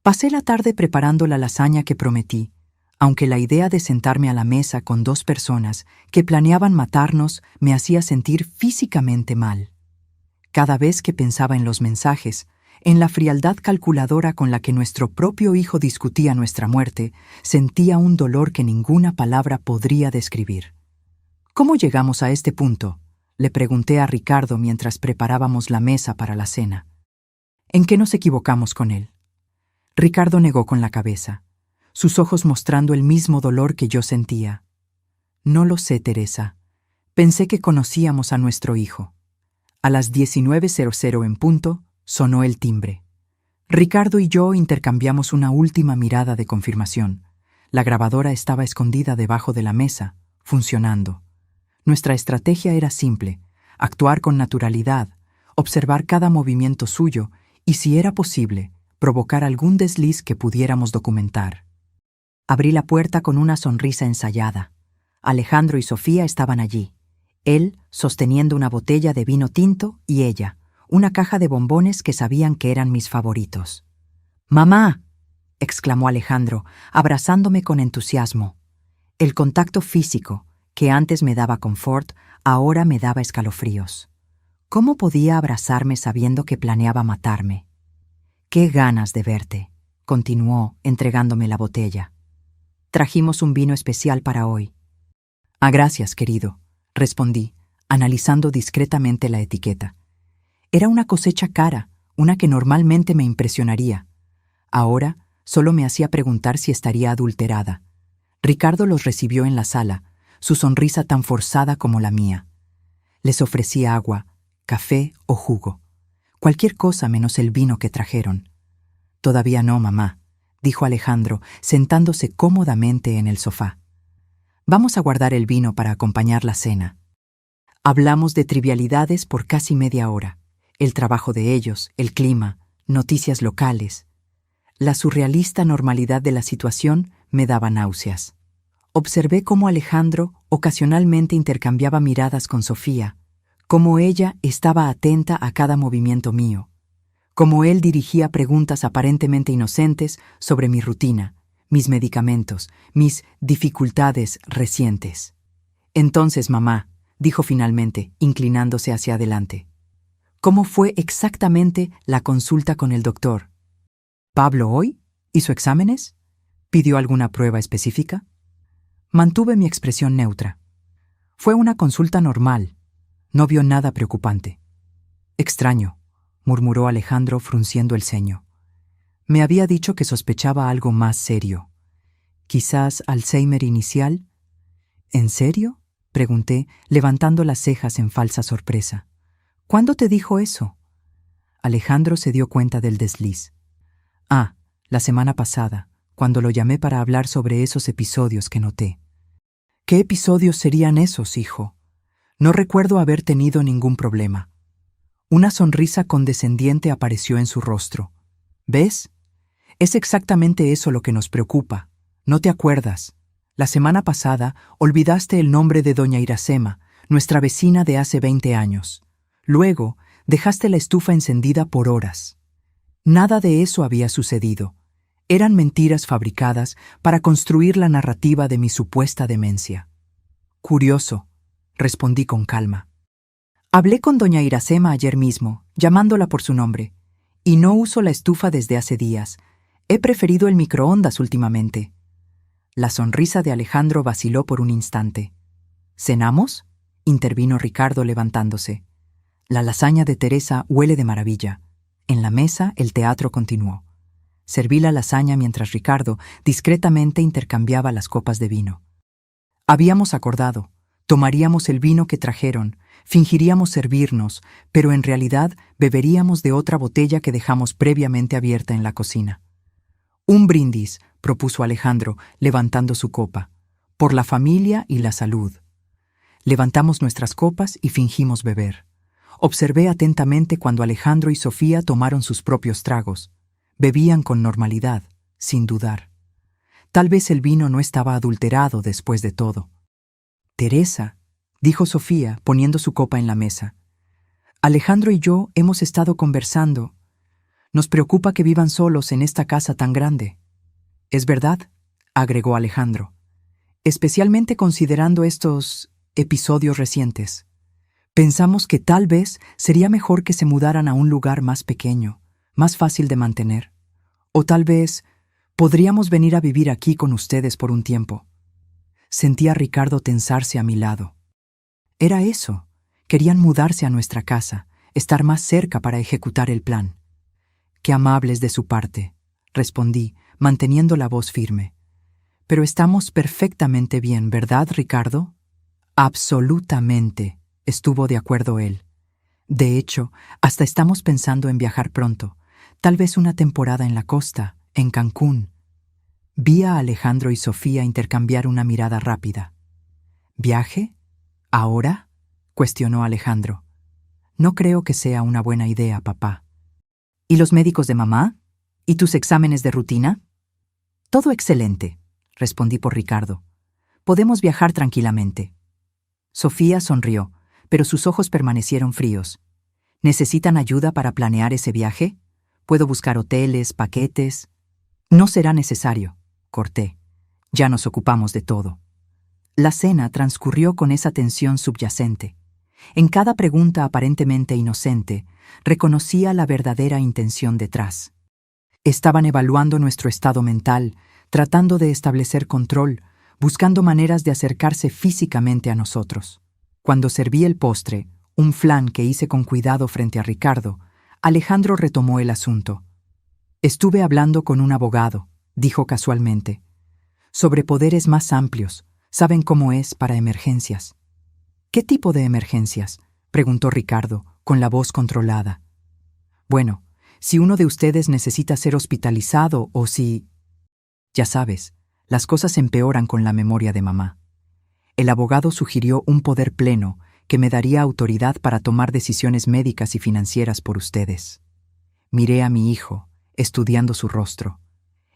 Pasé la tarde preparando la lasaña que prometí, aunque la idea de sentarme a la mesa con 2 personas que planeaban matarnos me hacía sentir físicamente mal. Cada vez que pensaba en los mensajes, en la frialdad calculadora con la que nuestro propio hijo discutía nuestra muerte, sentía un dolor que ninguna palabra podría describir. ¿Cómo llegamos a este punto?, le pregunté a Ricardo mientras preparábamos la mesa para la cena. ¿En qué nos equivocamos con él? Ricardo negó con la cabeza, sus ojos mostrando el mismo dolor que yo sentía. No lo sé, Teresa. Pensé que conocíamos a nuestro hijo. A las 19:00 en punto, sonó el timbre. Ricardo y yo intercambiamos una última mirada de confirmación. La grabadora estaba escondida debajo de la mesa, funcionando. Nuestra estrategia era simple: actuar con naturalidad, observar cada movimiento suyo y, si era posible, provocar algún desliz que pudiéramos documentar. Abrí la puerta con una sonrisa ensayada. Alejandro y Sofía estaban allí. Él sosteniendo una botella de vino tinto y ella, una caja de bombones que sabían que eran mis favoritos. «¡Mamá!», exclamó Alejandro, abrazándome con entusiasmo. El contacto físico, que antes me daba confort, ahora me daba escalofríos. ¿Cómo podía abrazarme sabiendo que planeaba matarme? «¡Qué ganas de verte!», continuó, entregándome la botella. «Trajimos un vino especial para hoy». «Ah, gracias, querido», respondí, analizando discretamente la etiqueta. Era una cosecha cara, una que normalmente me impresionaría. Ahora solo me hacía preguntar si estaría adulterada. Ricardo los recibió en la sala, su sonrisa tan forzada como la mía. Les ofrecí agua, café o jugo. Cualquier cosa menos el vino que trajeron. «Todavía no, mamá», dijo Alejandro, sentándose cómodamente en el sofá. «Vamos a guardar el vino para acompañar la cena». Hablamos de trivialidades por casi media hora. El trabajo de ellos, el clima, noticias locales. La surrealista normalidad de la situación me daba náuseas. Observé cómo Alejandro ocasionalmente intercambiaba miradas con Sofía, cómo ella estaba atenta a cada movimiento mío, cómo él dirigía preguntas aparentemente inocentes sobre mi rutina, mis medicamentos, mis dificultades recientes. «Entonces, mamá», dijo finalmente, inclinándose hacia adelante, «¿cómo fue exactamente la consulta con el doctor? ¿Pablo hoy hizo exámenes? ¿Pidió alguna prueba específica?» Mantuve mi expresión neutra. «Fue una consulta normal. No vio nada preocupante». «Extraño», murmuró Alejandro frunciendo el ceño. «Me había dicho que sospechaba algo más serio. ¿Quizás Alzheimer inicial?» «¿En serio?», pregunté, levantando las cejas en falsa sorpresa. «¿Cuándo te dijo eso?» Alejandro se dio cuenta del desliz. «Ah, la semana pasada, cuando lo llamé para hablar sobre esos episodios que noté». «¿Qué episodios serían esos, hijo? No recuerdo haber tenido ningún problema». Una sonrisa condescendiente apareció en su rostro. «¿Ves? Es exactamente eso lo que nos preocupa. No te acuerdas. La semana pasada olvidaste el nombre de doña Iracema, nuestra vecina de hace 20 años. Luego dejaste la estufa encendida por horas. Nada de eso había sucedido. Eran mentiras fabricadas para construir la narrativa de mi supuesta demencia». «Curioso», respondí con calma. «Hablé con doña Iracema ayer mismo, llamándola por su nombre, y no uso la estufa desde hace días. He preferido el microondas últimamente». La sonrisa de Alejandro vaciló por un instante. «¿Cenamos?», intervino Ricardo levantándose. «La lasaña de Teresa huele de maravilla». En la mesa el teatro continuó. Serví la lasaña mientras Ricardo discretamente intercambiaba las copas de vino. Habíamos acordado, tomaríamos el vino que trajeron, fingiríamos servirnos, pero en realidad beberíamos de otra botella que dejamos previamente abierta en la cocina. «Un brindis», propuso Alejandro, levantando su copa, «por la familia y la salud». Levantamos nuestras copas y fingimos beber. Observé atentamente cuando Alejandro y Sofía tomaron sus propios tragos. Bebían con normalidad, sin dudar. Tal vez el vino no estaba adulterado después de todo. Teresa, dijo Sofía, poniendo su copa en la mesa. Alejandro y yo hemos estado conversando. Nos preocupa que vivan solos en esta casa tan grande. Es verdad, agregó Alejandro, especialmente considerando estos episodios recientes. Pensamos que tal vez sería mejor que se mudaran a un lugar más pequeño, más fácil de mantener. O tal vez podríamos venir a vivir aquí con ustedes por un tiempo. Sentí a Ricardo tensarse a mi lado. Era eso. Querían mudarse a nuestra casa, estar más cerca para ejecutar el plan. Qué amables de su parte, respondí, manteniendo la voz firme. Pero estamos perfectamente bien, ¿verdad, Ricardo? Absolutamente, estuvo de acuerdo él. De hecho, hasta estamos pensando en viajar pronto, tal vez una temporada en la costa, en Cancún. Vi a Alejandro y Sofía intercambiar una mirada rápida. ¿Viaje? ¿Ahora?, cuestionó Alejandro. No creo que sea una buena idea, papá. ¿Y los médicos de mamá? ¿Y tus exámenes de rutina? Todo excelente, respondí por Ricardo. Podemos viajar tranquilamente. Sofía sonrió, pero sus ojos permanecieron fríos. ¿Necesitan ayuda para planear ese viaje? ¿Puedo buscar hoteles, paquetes? No será necesario, corté. Ya nos ocupamos de todo. La cena transcurrió con esa tensión subyacente. En cada pregunta aparentemente inocente, reconocía la verdadera intención detrás. Estaban evaluando nuestro estado mental, tratando de establecer control, buscando maneras de acercarse físicamente a nosotros. Cuando serví el postre, un flan que hice con cuidado frente a Ricardo, Alejandro retomó el asunto. Estuve hablando con un abogado, dijo casualmente, sobre poderes más amplios. Saben cómo es para emergencias. ¿Qué tipo de emergencias?, preguntó Ricardo, con la voz controlada. Bueno, si uno de ustedes necesita ser hospitalizado o si... Ya sabes, las cosas empeoran con la memoria de mamá. El abogado sugirió un poder pleno que me daría autoridad para tomar decisiones médicas y financieras por ustedes. Miré a mi hijo, estudiando su rostro.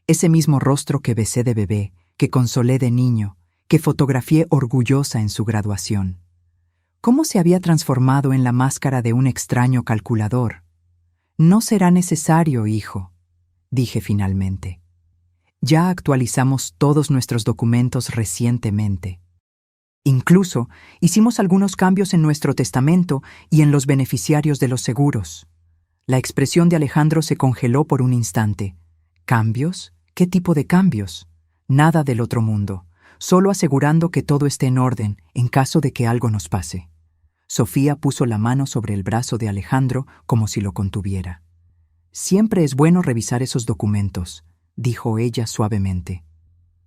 Ese mismo rostro que besé de bebé, que consolé de niño, que fotografié orgullosa en su graduación. ¿Cómo se había transformado en la máscara de un extraño calculador? No será necesario, hijo, dije finalmente. Ya actualizamos todos nuestros documentos recientemente. Incluso hicimos algunos cambios en nuestro testamento y en los beneficiarios de los seguros. La expresión de Alejandro se congeló por un instante. ¿Cambios? ¿Qué tipo de cambios? Nada del otro mundo. Solo asegurando que todo esté en orden en caso de que algo nos pase. Sofía puso la mano sobre el brazo de Alejandro como si lo contuviera. Siempre es bueno revisar esos documentos, dijo ella suavemente.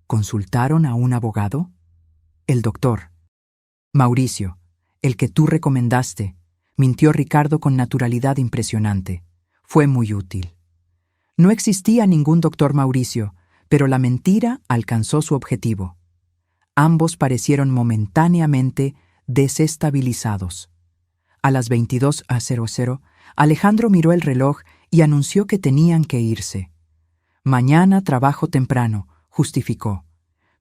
¿Consultaron a un abogado? El doctor. Mauricio, el que tú recomendaste, mintió Ricardo con naturalidad impresionante. Fue muy útil. No existía ningún doctor Mauricio, pero la mentira alcanzó su objetivo. Ambos parecieron momentáneamente desestabilizados. A las 22:00, Alejandro miró el reloj y anunció que tenían que irse. Mañana trabajo temprano, justificó.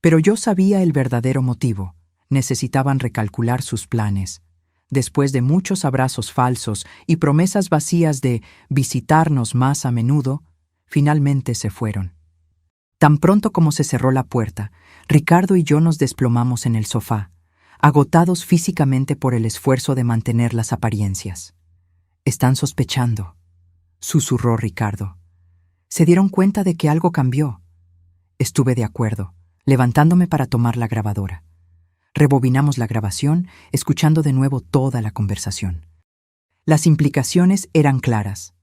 Pero yo sabía el verdadero motivo. Necesitaban recalcular sus planes. Después de muchos abrazos falsos y promesas vacías de visitarnos más a menudo, finalmente se fueron. Tan pronto como se cerró la puerta, Ricardo y yo nos desplomamos en el sofá, agotados físicamente por el esfuerzo de mantener las apariencias. «Están sospechando», susurró Ricardo. Se dieron cuenta de que algo cambió. Estuve de acuerdo, levantándome para tomar la grabadora. Rebobinamos la grabación, escuchando de nuevo toda la conversación. Las implicaciones eran claras.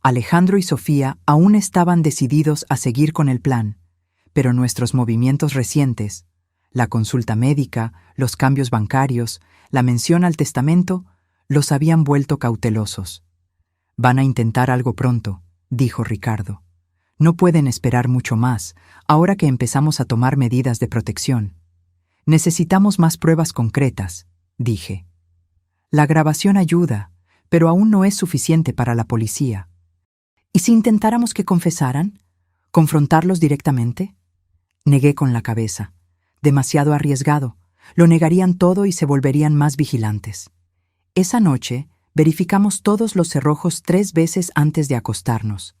Alejandro y Sofía aún estaban decididos a seguir con el plan, pero nuestros movimientos recientes, la consulta médica, los cambios bancarios, la mención al testamento, los habían vuelto cautelosos. «Van a intentar algo pronto», dijo Ricardo. «No pueden esperar mucho más, ahora que empezamos a tomar medidas de protección. Necesitamos más pruebas concretas», dije. «La grabación ayuda, pero aún no es suficiente para la policía». «¿Y si intentáramos que confesaran? ¿Confrontarlos directamente?» Negué con la cabeza. Demasiado arriesgado. Lo negarían todo y se volverían más vigilantes. Esa noche, verificamos todos los cerrojos 3 veces antes de acostarnos.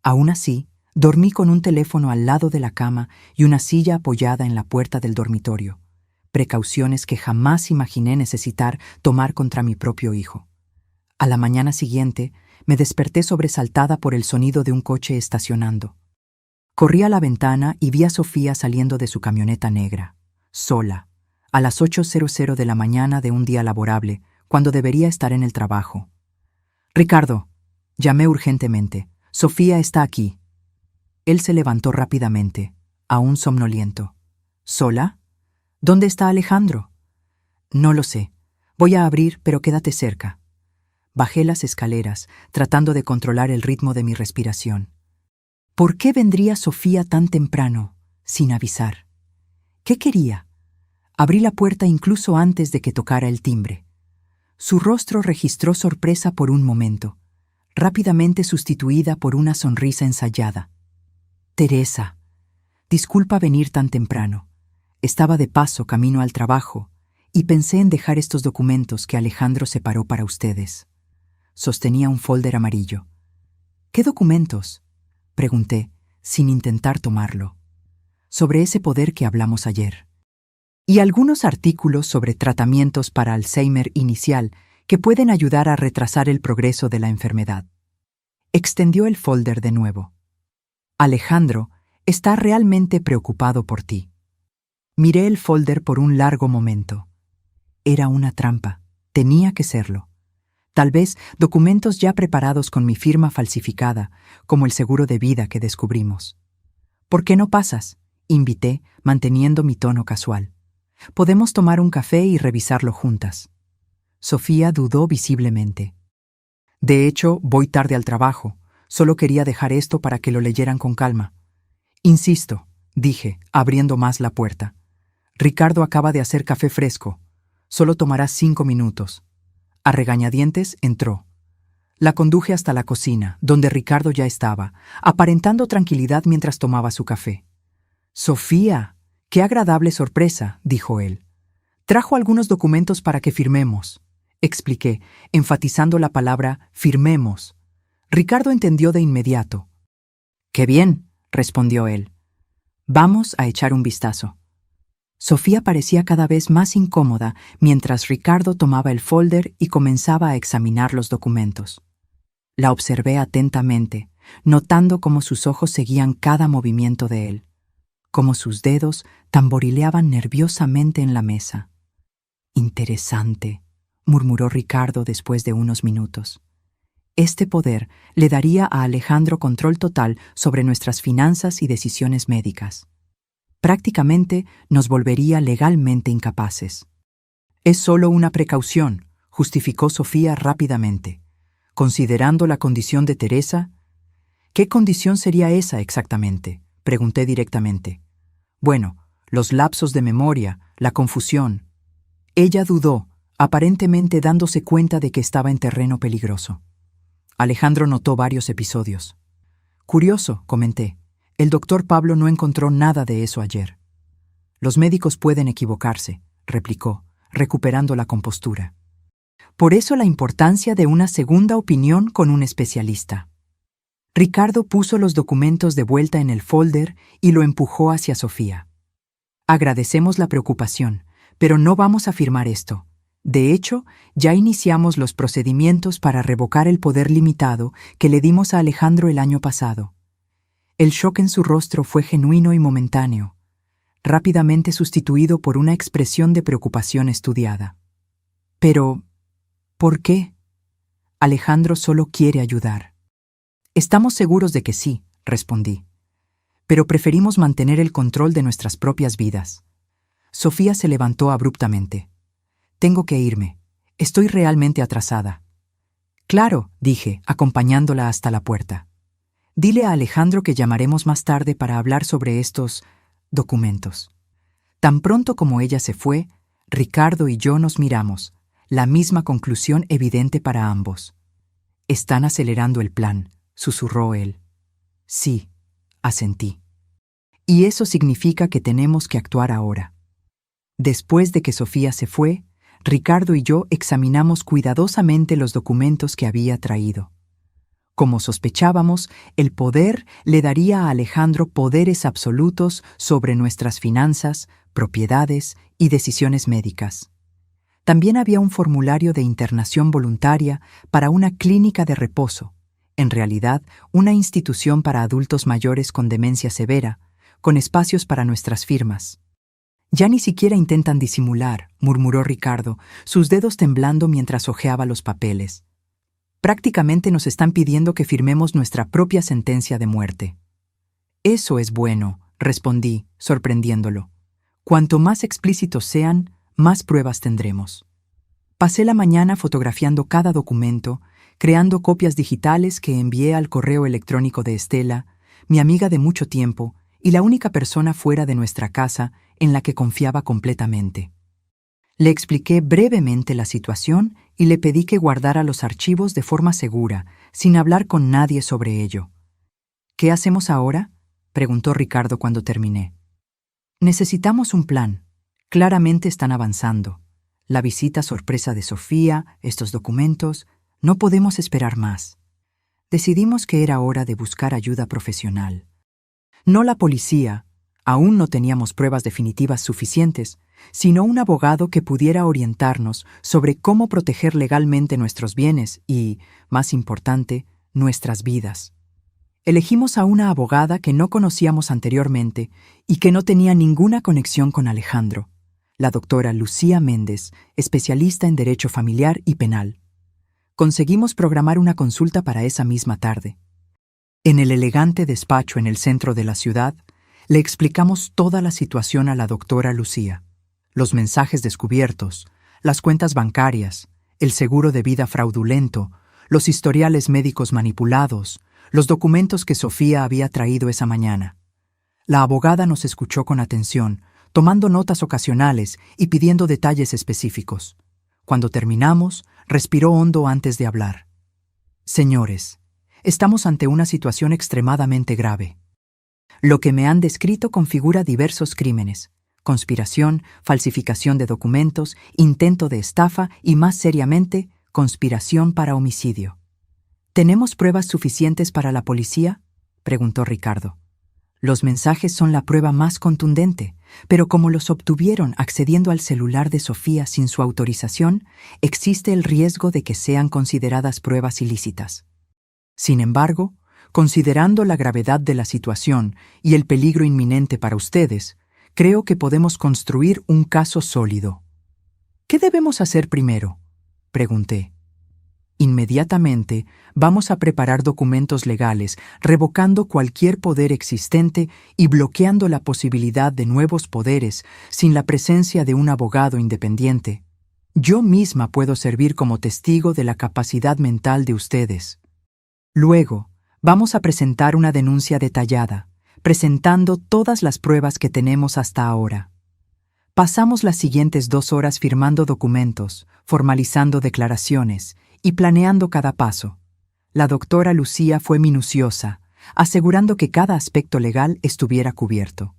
Aún así, dormí con un teléfono al lado de la cama y una silla apoyada en la puerta del dormitorio. Precauciones que jamás imaginé necesitar tomar contra mi propio hijo. A la mañana siguiente, me desperté sobresaltada por el sonido de un coche estacionando. Corrí a la ventana y vi a Sofía saliendo de su camioneta negra, sola, a las 8:00 de la mañana de un día laborable, cuando debería estar en el trabajo. «Ricardo», llamé urgentemente, «Sofía está aquí». Él se levantó rápidamente, aún somnoliento. «¿Sola? ¿Dónde está Alejandro?» «No lo sé. Voy a abrir, pero quédate cerca». Bajé las escaleras, tratando de controlar el ritmo de mi respiración. ¿Por qué vendría Sofía tan temprano, sin avisar? ¿Qué quería? Abrí la puerta incluso antes de que tocara el timbre. Su rostro registró sorpresa por un momento, rápidamente sustituida por una sonrisa ensayada. «Teresa, disculpa venir tan temprano. Estaba de paso camino al trabajo y pensé en dejar estos documentos que Alejandro separó para ustedes». Sostenía un folder amarillo. «¿Qué documentos?», pregunté, sin intentar tomarlo. «Sobre ese poder que hablamos ayer. Y algunos artículos sobre tratamientos para Alzheimer inicial que pueden ayudar a retrasar el progreso de la enfermedad». Extendió el folder de nuevo. «Alejandro está realmente preocupado por ti». Miré el folder por un largo momento. Era una trampa. Tenía que serlo. Tal vez documentos ya preparados con mi firma falsificada, como el seguro de vida que descubrimos. «¿Por qué no pasas?», invité, manteniendo mi tono casual. «Podemos tomar un café y revisarlo juntas». Sofía dudó visiblemente. «De hecho, voy tarde al trabajo. Solo quería dejar esto para que lo leyeran con calma». «Insisto», dije, abriendo más la puerta. «Ricardo acaba de hacer café fresco. Solo tomará 5 minutos». A regañadientes entró. La conduje hasta la cocina, donde Ricardo ya estaba, aparentando tranquilidad mientras tomaba su café. «Sofía, qué agradable sorpresa», dijo él. «Trajo algunos documentos para que firmemos», expliqué, enfatizando la palabra firmemos. Ricardo entendió de inmediato. «Qué bien», respondió él. «Vamos a echar un vistazo». Sofía parecía cada vez más incómoda mientras Ricardo tomaba el folder y comenzaba a examinar los documentos. La observé atentamente, notando cómo sus ojos seguían cada movimiento de él, cómo sus dedos tamborileaban nerviosamente en la mesa. «Interesante», murmuró Ricardo después de unos minutos. «Este poder le daría a Alejandro control total sobre nuestras finanzas y decisiones médicas. Prácticamente nos volvería legalmente incapaces». «Es solo una precaución», justificó Sofía rápidamente. «Considerando la condición de Teresa». «¿Qué condición sería esa exactamente?», pregunté directamente. «Bueno, los lapsos de memoria, la confusión». Ella dudó, aparentemente dándose cuenta de que estaba en terreno peligroso. Alejandro notó varios episodios. «Curioso», comenté. «El doctor Pablo no encontró nada de eso ayer». «Los médicos pueden equivocarse», replicó, recuperando la compostura. «Por eso la importancia de una segunda opinión con un especialista». Ricardo puso los documentos de vuelta en el folder y lo empujó hacia Sofía. «Agradecemos la preocupación, pero no vamos a firmar esto. De hecho, ya iniciamos los procedimientos para revocar el poder limitado que le dimos a Alejandro el año pasado». El shock en su rostro fue genuino y momentáneo, rápidamente sustituido por una expresión de preocupación estudiada. «Pero, ¿por qué? Alejandro solo quiere ayudar». «Estamos seguros de que sí», respondí. «Pero preferimos mantener el control de nuestras propias vidas». Sofía se levantó abruptamente. «Tengo que irme. Estoy realmente atrasada». «Claro», dije, acompañándola hasta la puerta. «Dile a Alejandro que llamaremos más tarde para hablar sobre estos documentos». Tan pronto como ella se fue, Ricardo y yo nos miramos, la misma conclusión evidente para ambos. «Están acelerando el plan», susurró él. «Sí», asentí. Y eso significa que tenemos que actuar ahora. Después de que Sofía se fue, Ricardo y yo examinamos cuidadosamente los documentos que había traído. Como sospechábamos, el poder le daría a Alejandro poderes absolutos sobre nuestras finanzas, propiedades y decisiones médicas. También había un formulario de internación voluntaria para una clínica de reposo, en realidad una institución para adultos mayores con demencia severa, con espacios para nuestras firmas. Ya ni siquiera intentan disimular, murmuró Ricardo, sus dedos temblando mientras hojeaba los papeles. Prácticamente nos están pidiendo que firmemos nuestra propia sentencia de muerte. Eso es bueno, respondí, sorprendiéndolo. Cuanto más explícitos sean, más pruebas tendremos. Pasé la mañana fotografiando cada documento, creando copias digitales que envié al correo electrónico de Estela, mi amiga de mucho tiempo y la única persona fuera de nuestra casa en la que confiaba completamente. Le expliqué brevemente la situación y le pedí que guardara los archivos de forma segura, sin hablar con nadie sobre ello. ¿Qué hacemos ahora?, preguntó Ricardo cuando terminé. Necesitamos un plan. Claramente están avanzando. La visita sorpresa de Sofía, estos documentos, no podemos esperar más. Decidimos que era hora de buscar ayuda profesional. No la policía, aún no teníamos pruebas definitivas suficientes, sino un abogado que pudiera orientarnos sobre cómo proteger legalmente nuestros bienes y, más importante, nuestras vidas. Elegimos a una abogada que no conocíamos anteriormente y que no tenía ninguna conexión con Alejandro, la doctora Lucía Méndez, especialista en Derecho Familiar y Penal. Conseguimos programar una consulta para esa misma tarde. En el elegante despacho en el centro de la ciudad, le explicamos toda la situación a la doctora Lucía. Los mensajes descubiertos, las cuentas bancarias, el seguro de vida fraudulento, los historiales médicos manipulados, los documentos que Sofía había traído esa mañana. La abogada nos escuchó con atención, tomando notas ocasionales y pidiendo detalles específicos. Cuando terminamos, respiró hondo antes de hablar. Señores, estamos ante una situación extremadamente grave. Lo que me han descrito configura diversos crímenes: conspiración, falsificación de documentos, intento de estafa y, más seriamente, conspiración para homicidio. ¿Tenemos pruebas suficientes para la policía?, preguntó Ricardo. Los mensajes son la prueba más contundente, pero como los obtuvieron accediendo al celular de Sofía sin su autorización, existe el riesgo de que sean consideradas pruebas ilícitas. Sin embargo, considerando la gravedad de la situación y el peligro inminente para ustedes, creo que podemos construir un caso sólido. ¿Qué debemos hacer primero?, pregunté. Inmediatamente vamos a preparar documentos legales, revocando cualquier poder existente y bloqueando la posibilidad de nuevos poderes sin la presencia de un abogado independiente. Yo misma puedo servir como testigo de la capacidad mental de ustedes. Luego, vamos a presentar una denuncia detallada, presentando todas las pruebas que tenemos hasta ahora. Pasamos las siguientes 2 horas firmando documentos, formalizando declaraciones y planeando cada paso. La doctora Lucía fue minuciosa, asegurando que cada aspecto legal estuviera cubierto.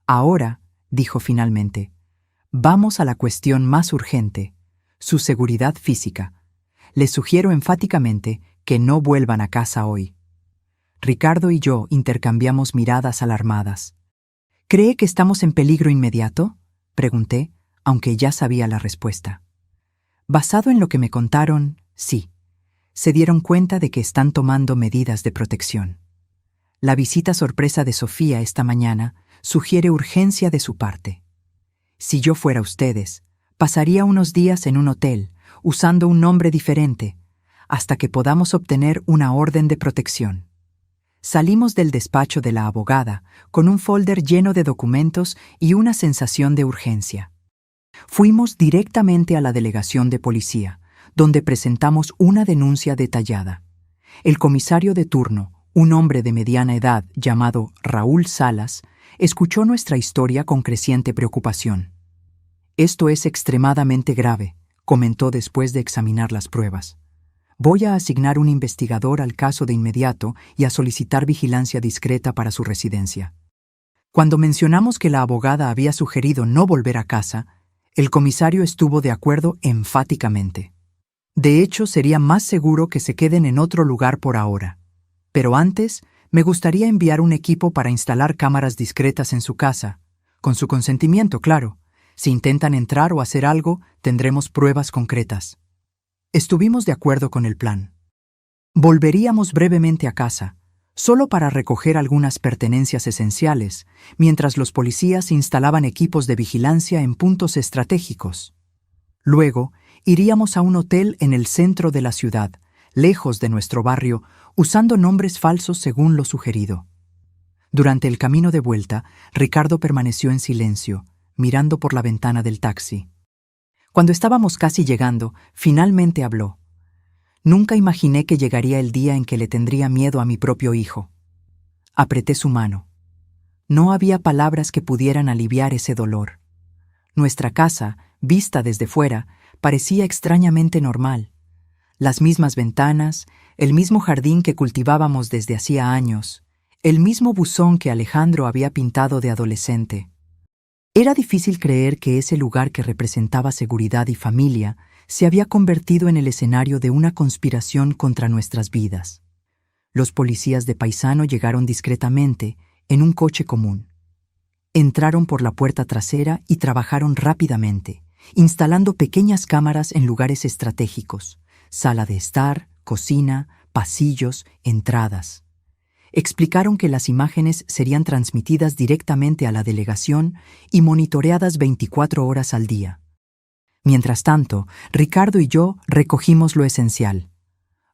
Ahora, dijo finalmente, vamos a la cuestión más urgente, su seguridad física. Les sugiero enfáticamente que no vuelvan a casa hoy. Ricardo y yo intercambiamos miradas alarmadas. ¿Cree que estamos en peligro inmediato?, pregunté, aunque ya sabía la respuesta. Basado en lo que me contaron, sí. Se dieron cuenta de que están tomando medidas de protección. La visita sorpresa de Sofía esta mañana sugiere urgencia de su parte. Si yo fuera ustedes, pasaría unos días en un hotel, usando un nombre diferente, hasta que podamos obtener una orden de protección. Salimos del despacho de la abogada con un folder lleno de documentos y una sensación de urgencia. Fuimos directamente a la delegación de policía, donde presentamos una denuncia detallada. El comisario de turno, un hombre de mediana edad llamado Raúl Salas, escuchó nuestra historia con creciente preocupación. «Esto es extremadamente grave», comentó después de examinar las pruebas. «Voy a asignar un investigador al caso de inmediato y a solicitar vigilancia discreta para su residencia». Cuando mencionamos que la abogada había sugerido no volver a casa, el comisario estuvo de acuerdo enfáticamente. De hecho, sería más seguro que se queden en otro lugar por ahora. Pero antes, me gustaría enviar un equipo para instalar cámaras discretas en su casa. Con su consentimiento, claro. Si intentan entrar o hacer algo, tendremos pruebas concretas. Estuvimos de acuerdo con el plan. Volveríamos brevemente a casa, solo para recoger algunas pertenencias esenciales, mientras los policías instalaban equipos de vigilancia en puntos estratégicos. Luego, iríamos a un hotel en el centro de la ciudad, lejos de nuestro barrio, usando nombres falsos según lo sugerido. Durante el camino de vuelta, Ricardo permaneció en silencio, mirando por la ventana del taxi. Cuando estábamos casi llegando, finalmente habló. Nunca imaginé que llegaría el día en que le tendría miedo a mi propio hijo. Apreté su mano. No había palabras que pudieran aliviar ese dolor. Nuestra casa, vista desde fuera, parecía extrañamente normal. Las mismas ventanas, el mismo jardín que cultivábamos desde hacía años, el mismo buzón que Alejandro había pintado de adolescente. Era difícil creer que ese lugar que representaba seguridad y familia se había convertido en el escenario de una conspiración contra nuestras vidas. Los policías de Paisano llegaron discretamente, en un coche común. Entraron por la puerta trasera y trabajaron rápidamente, instalando pequeñas cámaras en lugares estratégicos, sala de estar, cocina, pasillos, entradas. Explicaron que las imágenes serían transmitidas directamente a la delegación y monitoreadas 24 horas al día. Mientras tanto, Ricardo y yo recogimos lo esencial: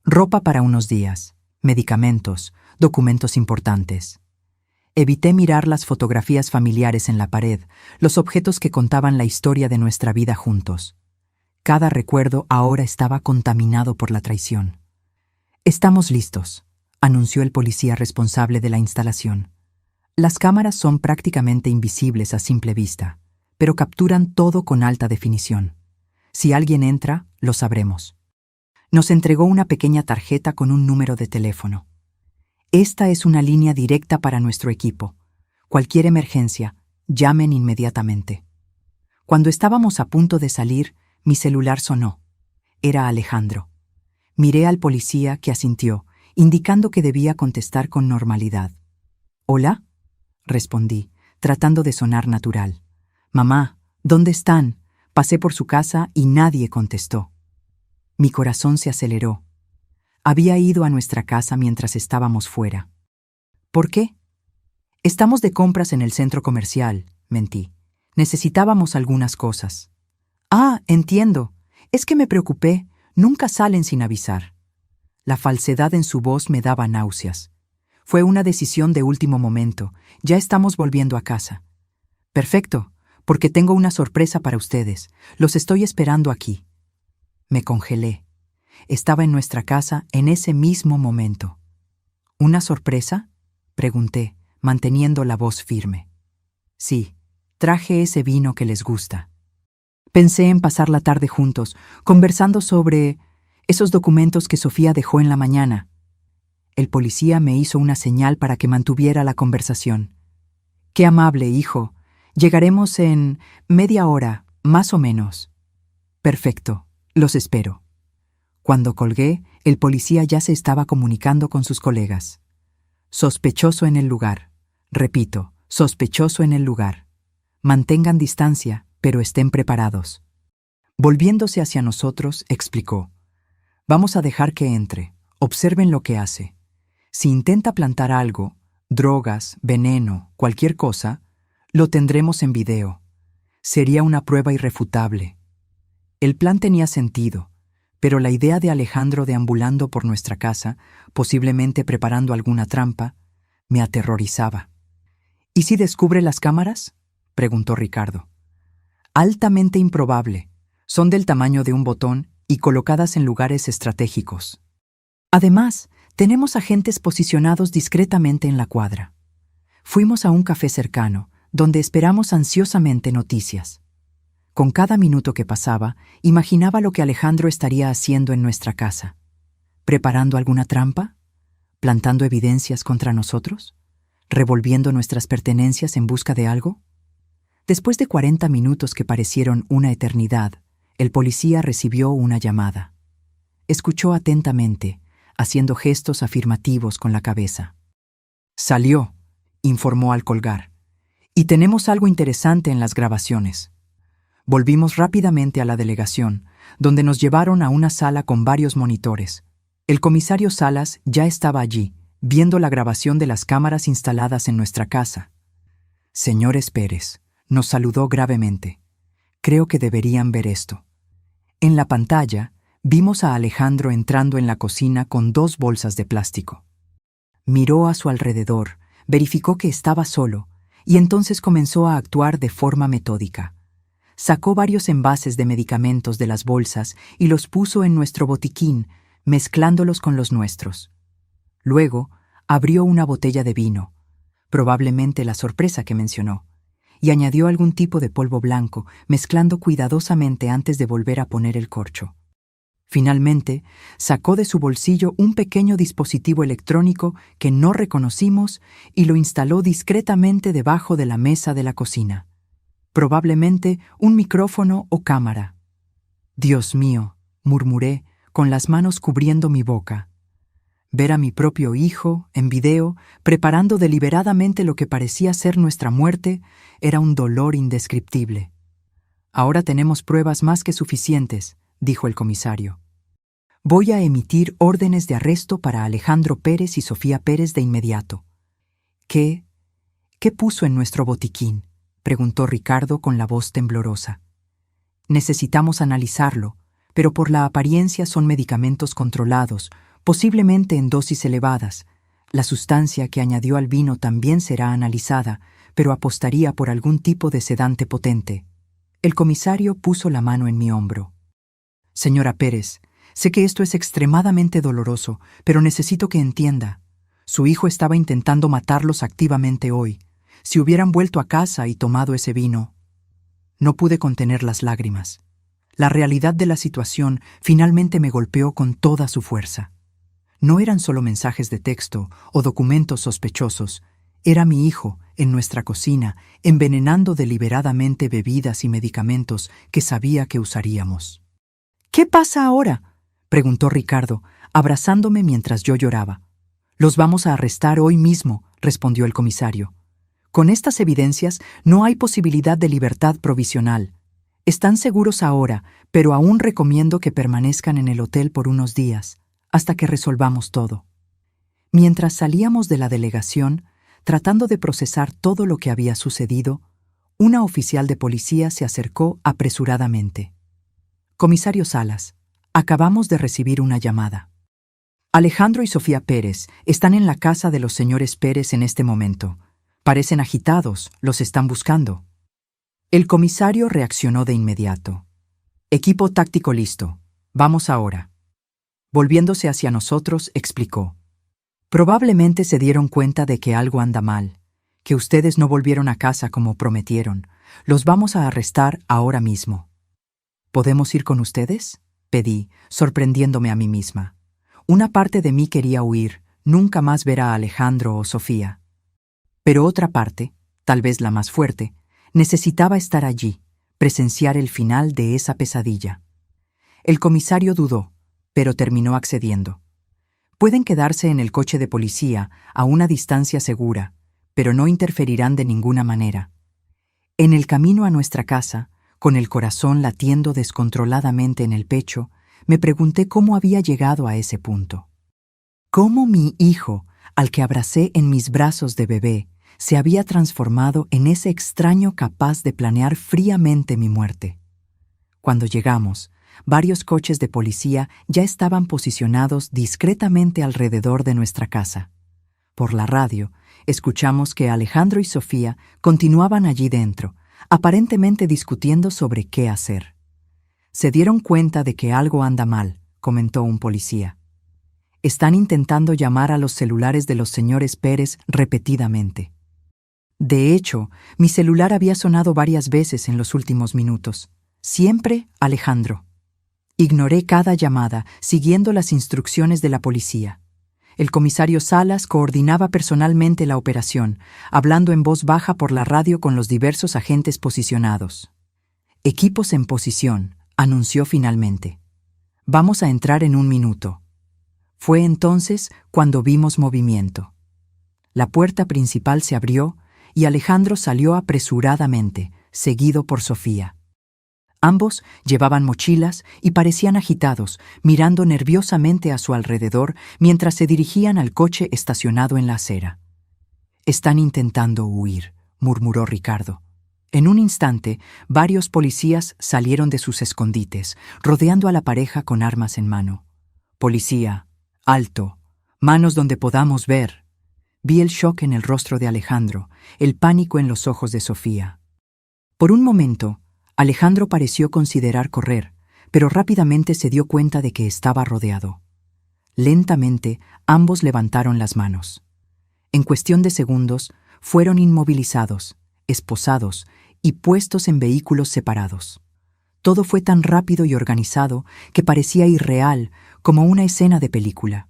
ropa para unos días, medicamentos, documentos importantes. Evité mirar las fotografías familiares en la pared, los objetos que contaban la historia de nuestra vida juntos. Cada recuerdo ahora estaba contaminado por la traición. «Estamos listos», anunció el policía responsable de la instalación. Las cámaras son prácticamente invisibles a simple vista, pero capturan todo con alta definición. Si alguien entra, lo sabremos. Nos entregó una pequeña tarjeta con un número de teléfono. Esta es una línea directa para nuestro equipo. Cualquier emergencia, llamen inmediatamente. Cuando estábamos a punto de salir, mi celular sonó. Era Alejandro. Miré al policía, que asintió, indicando que debía contestar con normalidad. «¿Hola?», respondí, tratando de sonar natural. «Mamá, ¿dónde están?». Pasé por su casa y nadie contestó. Mi corazón se aceleró. Había ido a nuestra casa mientras estábamos fuera. «¿Por qué?». «Estamos de compras en el centro comercial», mentí. «Necesitábamos algunas cosas». «Ah, entiendo. Es que me preocupé. Nunca salen sin avisar». La falsedad en su voz me daba náuseas. Fue una decisión de último momento. Ya estamos volviendo a casa. «Perfecto, porque tengo una sorpresa para ustedes. Los estoy esperando aquí». Me congelé. Estaba en nuestra casa en ese mismo momento. «¿Una sorpresa?», pregunté, manteniendo la voz firme. «Sí, traje ese vino que les gusta». Pensé en pasar la tarde juntos, conversando sobre esos documentos que Sofía dejó en la mañana. El policía me hizo una señal para que mantuviera la conversación. «Qué amable, hijo. Llegaremos en media hora, más o menos». «Perfecto, los espero». Cuando colgué, el policía ya se estaba comunicando con sus colegas. «Sospechoso en el lugar. Repito, sospechoso en el lugar. Mantengan distancia, pero estén preparados». Volviéndose hacia nosotros, explicó: «Vamos a dejar que entre. Observen lo que hace. Si intenta plantar algo, drogas, veneno, cualquier cosa, lo tendremos en video. Sería una prueba irrefutable». El plan tenía sentido, pero la idea de Alejandro deambulando por nuestra casa, posiblemente preparando alguna trampa, me aterrorizaba. «¿Y si descubre las cámaras?», preguntó Ricardo. «Altamente improbable. Son del tamaño de un botón y colocadas en lugares estratégicos. Además, tenemos agentes posicionados discretamente en la cuadra». Fuimos a un café cercano, donde esperamos ansiosamente noticias. Con cada minuto que pasaba, imaginaba lo que Alejandro estaría haciendo en nuestra casa. ¿Preparando alguna trampa? ¿Plantando evidencias contra nosotros? revolviendo nuestras pertenencias en busca de algo? Después de 40 minutos que parecieron una eternidad, el policía recibió una llamada. Escuchó atentamente, haciendo gestos afirmativos con la cabeza. «Salió», informó al colgar. «Y tenemos algo interesante en las grabaciones». Volvimos rápidamente a la delegación, donde nos llevaron a una sala con varios monitores. El comisario Salas ya estaba allí, viendo la grabación de las cámaras instaladas en nuestra casa. «Señores Pérez», nos saludó gravemente. «Creo que deberían ver esto». En la pantalla, vimos a Alejandro entrando en la cocina con 2 bolsas de plástico. Miró a su alrededor, verificó que estaba solo, y entonces comenzó a actuar de forma metódica. Sacó varios envases de medicamentos de las bolsas y los puso en nuestro botiquín, mezclándolos con los nuestros. Luego, abrió una botella de vino, probablemente la sorpresa que mencionó, y añadió algún tipo de polvo blanco, mezclando cuidadosamente antes de volver a poner el corcho. Finalmente, sacó de su bolsillo un pequeño dispositivo electrónico que no reconocimos y lo instaló discretamente debajo de la mesa de la cocina. Probablemente un micrófono o cámara. «Dios mío», murmuré, con las manos cubriendo mi boca. Ver a mi propio hijo, en video, preparando deliberadamente lo que parecía ser nuestra muerte, era un dolor indescriptible. «Ahora tenemos pruebas más que suficientes», dijo el comisario. «Voy a emitir órdenes de arresto para Alejandro Pérez y Sofía Pérez de inmediato». ¿Qué puso en nuestro botiquín?», preguntó Ricardo con la voz temblorosa. «Necesitamos analizarlo, pero por la apariencia son medicamentos controlados, posiblemente en dosis elevadas. La sustancia que añadió al vino también será analizada, pero apostaría por algún tipo de sedante potente». El comisario puso la mano en mi hombro. «Señora Pérez, sé que esto es extremadamente doloroso, pero necesito que entienda. Su hijo estaba intentando matarlos activamente hoy. Si hubieran vuelto a casa y tomado ese vino». No pude contener las lágrimas. La realidad de la situación finalmente me golpeó con toda su fuerza. No eran solo mensajes de texto o documentos sospechosos. Era mi hijo, en nuestra cocina, envenenando deliberadamente bebidas y medicamentos que sabía que usaríamos. «¿Qué pasa ahora?», preguntó Ricardo, abrazándome mientras yo lloraba. «Los vamos a arrestar hoy mismo», respondió el comisario. «Con estas evidencias no hay posibilidad de libertad provisional. Están seguros ahora, pero aún recomiendo que permanezcan en el hotel por unos días, hasta que resolvamos todo». Mientras salíamos de la delegación, tratando de procesar todo lo que había sucedido, una oficial de policía se acercó apresuradamente. «Comisario Salas, acabamos de recibir una llamada. Alejandro y Sofía Pérez están en la casa de los señores Pérez en este momento. Parecen agitados, los están buscando». El comisario reaccionó de inmediato. «Equipo táctico listo. Vamos ahora». Volviéndose hacia nosotros, explicó. «Probablemente se dieron cuenta de que algo anda mal, que ustedes no volvieron a casa como prometieron. Los vamos a arrestar ahora mismo». «¿Podemos ir con ustedes?», pedí, sorprendiéndome a mí misma. Una parte de mí quería huir, nunca más ver a Alejandro o Sofía. Pero otra parte, tal vez la más fuerte, necesitaba estar allí, presenciar el final de esa pesadilla. El comisario dudó, pero terminó accediendo. «Pueden quedarse en el coche de policía a una distancia segura, pero no interferirán de ninguna manera». En el camino a nuestra casa, con el corazón latiendo descontroladamente en el pecho, me pregunté cómo había llegado a ese punto. Cómo mi hijo, al que abracé en mis brazos de bebé, se había transformado en ese extraño capaz de planear fríamente mi muerte. Cuando llegamos, varios coches de policía ya estaban posicionados discretamente alrededor de nuestra casa. Por la radio, escuchamos que Alejandro y Sofía continuaban allí dentro, aparentemente discutiendo sobre qué hacer. «Se dieron cuenta de que algo anda mal», comentó un policía. «Están intentando llamar a los celulares de los señores Pérez repetidamente». De hecho, mi celular había sonado varias veces en los últimos minutos. Siempre Alejandro. Ignoré cada llamada, siguiendo las instrucciones de la policía. El comisario Salas coordinaba personalmente la operación, hablando en voz baja por la radio con los diversos agentes posicionados. «Equipos en posición», anunció finalmente. «Vamos a entrar en 1 minuto». Fue entonces cuando vimos movimiento. La puerta principal se abrió y Alejandro salió apresuradamente, seguido por Sofía. Ambos llevaban mochilas y parecían agitados, mirando nerviosamente a su alrededor mientras se dirigían al coche estacionado en la acera. «Están intentando huir», murmuró Ricardo. En un instante, varios policías salieron de sus escondites, rodeando a la pareja con armas en mano. «Policía, alto, manos donde podamos ver». Vi el shock en el rostro de Alejandro, el pánico en los ojos de Sofía. Por un momento, Alejandro pareció considerar correr, pero rápidamente se dio cuenta de que estaba rodeado. Lentamente, ambos levantaron las manos. En cuestión de segundos, fueron inmovilizados, esposados y puestos en vehículos separados. Todo fue tan rápido y organizado que parecía irreal, como una escena de película.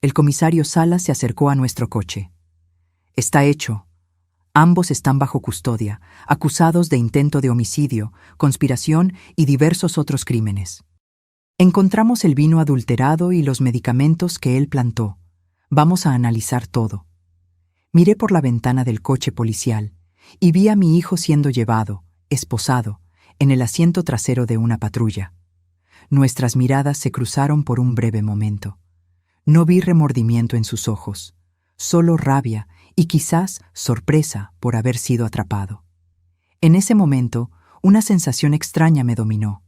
El comisario Salas se acercó a nuestro coche. «Está hecho. Ambos están bajo custodia, acusados de intento de homicidio, conspiración y diversos otros crímenes. Encontramos el vino adulterado y los medicamentos que él plantó. Vamos a analizar todo». Miré por la ventana del coche policial y vi a mi hijo siendo llevado, esposado, en el asiento trasero de una patrulla. Nuestras miradas se cruzaron por un breve momento. No vi remordimiento en sus ojos, solo rabia y quizás sorpresa por haber sido atrapado. En ese momento, una sensación extraña me dominó.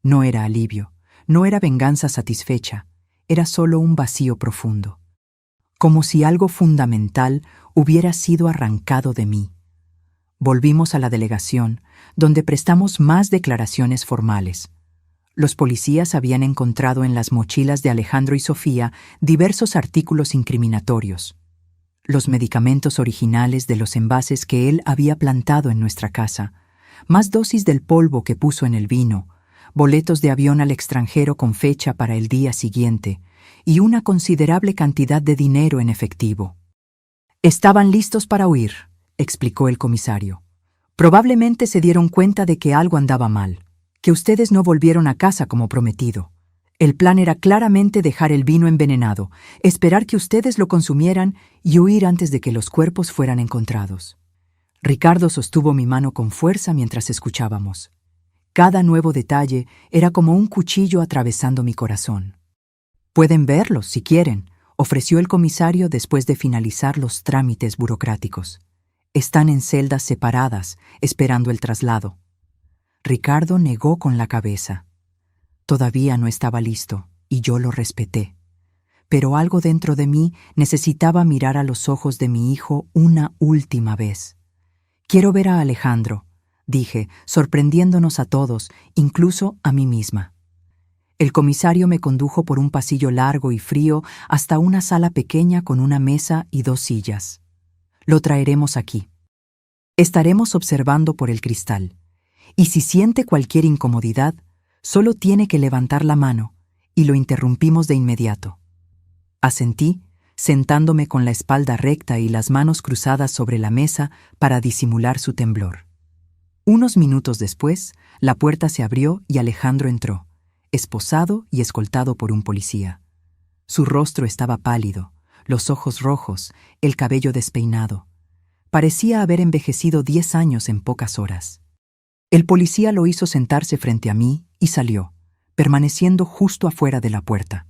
No era alivio, no era venganza satisfecha, era solo un vacío profundo. Como si algo fundamental hubiera sido arrancado de mí. Volvimos a la delegación, donde prestamos más declaraciones formales. Los policías habían encontrado en las mochilas de Alejandro y Sofía diversos artículos incriminatorios. Los medicamentos originales de los envases que él había plantado en nuestra casa, más dosis del polvo que puso en el vino, boletos de avión al extranjero con fecha para el día siguiente y una considerable cantidad de dinero en efectivo. «Estaban listos para huir», explicó el comisario. «Probablemente se dieron cuenta de que algo andaba mal, que ustedes no volvieron a casa como prometido. El plan era claramente dejar el vino envenenado, esperar que ustedes lo consumieran y huir antes de que los cuerpos fueran encontrados». Ricardo sostuvo mi mano con fuerza mientras escuchábamos. Cada nuevo detalle era como un cuchillo atravesando mi corazón. «Pueden verlos, si quieren», ofreció el comisario después de finalizar los trámites burocráticos. «Están en celdas separadas, esperando el traslado». Ricardo negó con la cabeza. Todavía no estaba listo, y yo lo respeté. Pero algo dentro de mí necesitaba mirar a los ojos de mi hijo una última vez. «Quiero ver a Alejandro», dije, sorprendiéndonos a todos, incluso a mí misma. El comisario me condujo por un pasillo largo y frío hasta una sala pequeña con una mesa y 2 sillas. «Lo traeremos aquí. Estaremos observando por el cristal. Y si siente cualquier incomodidad, solo tiene que levantar la mano, y lo interrumpimos de inmediato». Asentí, sentándome con la espalda recta y las manos cruzadas sobre la mesa para disimular su temblor. Unos minutos después, la puerta se abrió y Alejandro entró, esposado y escoltado por un policía. Su rostro estaba pálido, los ojos rojos, el cabello despeinado. Parecía haber envejecido 10 años en pocas horas. El policía lo hizo sentarse frente a mí y salió, permaneciendo justo afuera de la puerta.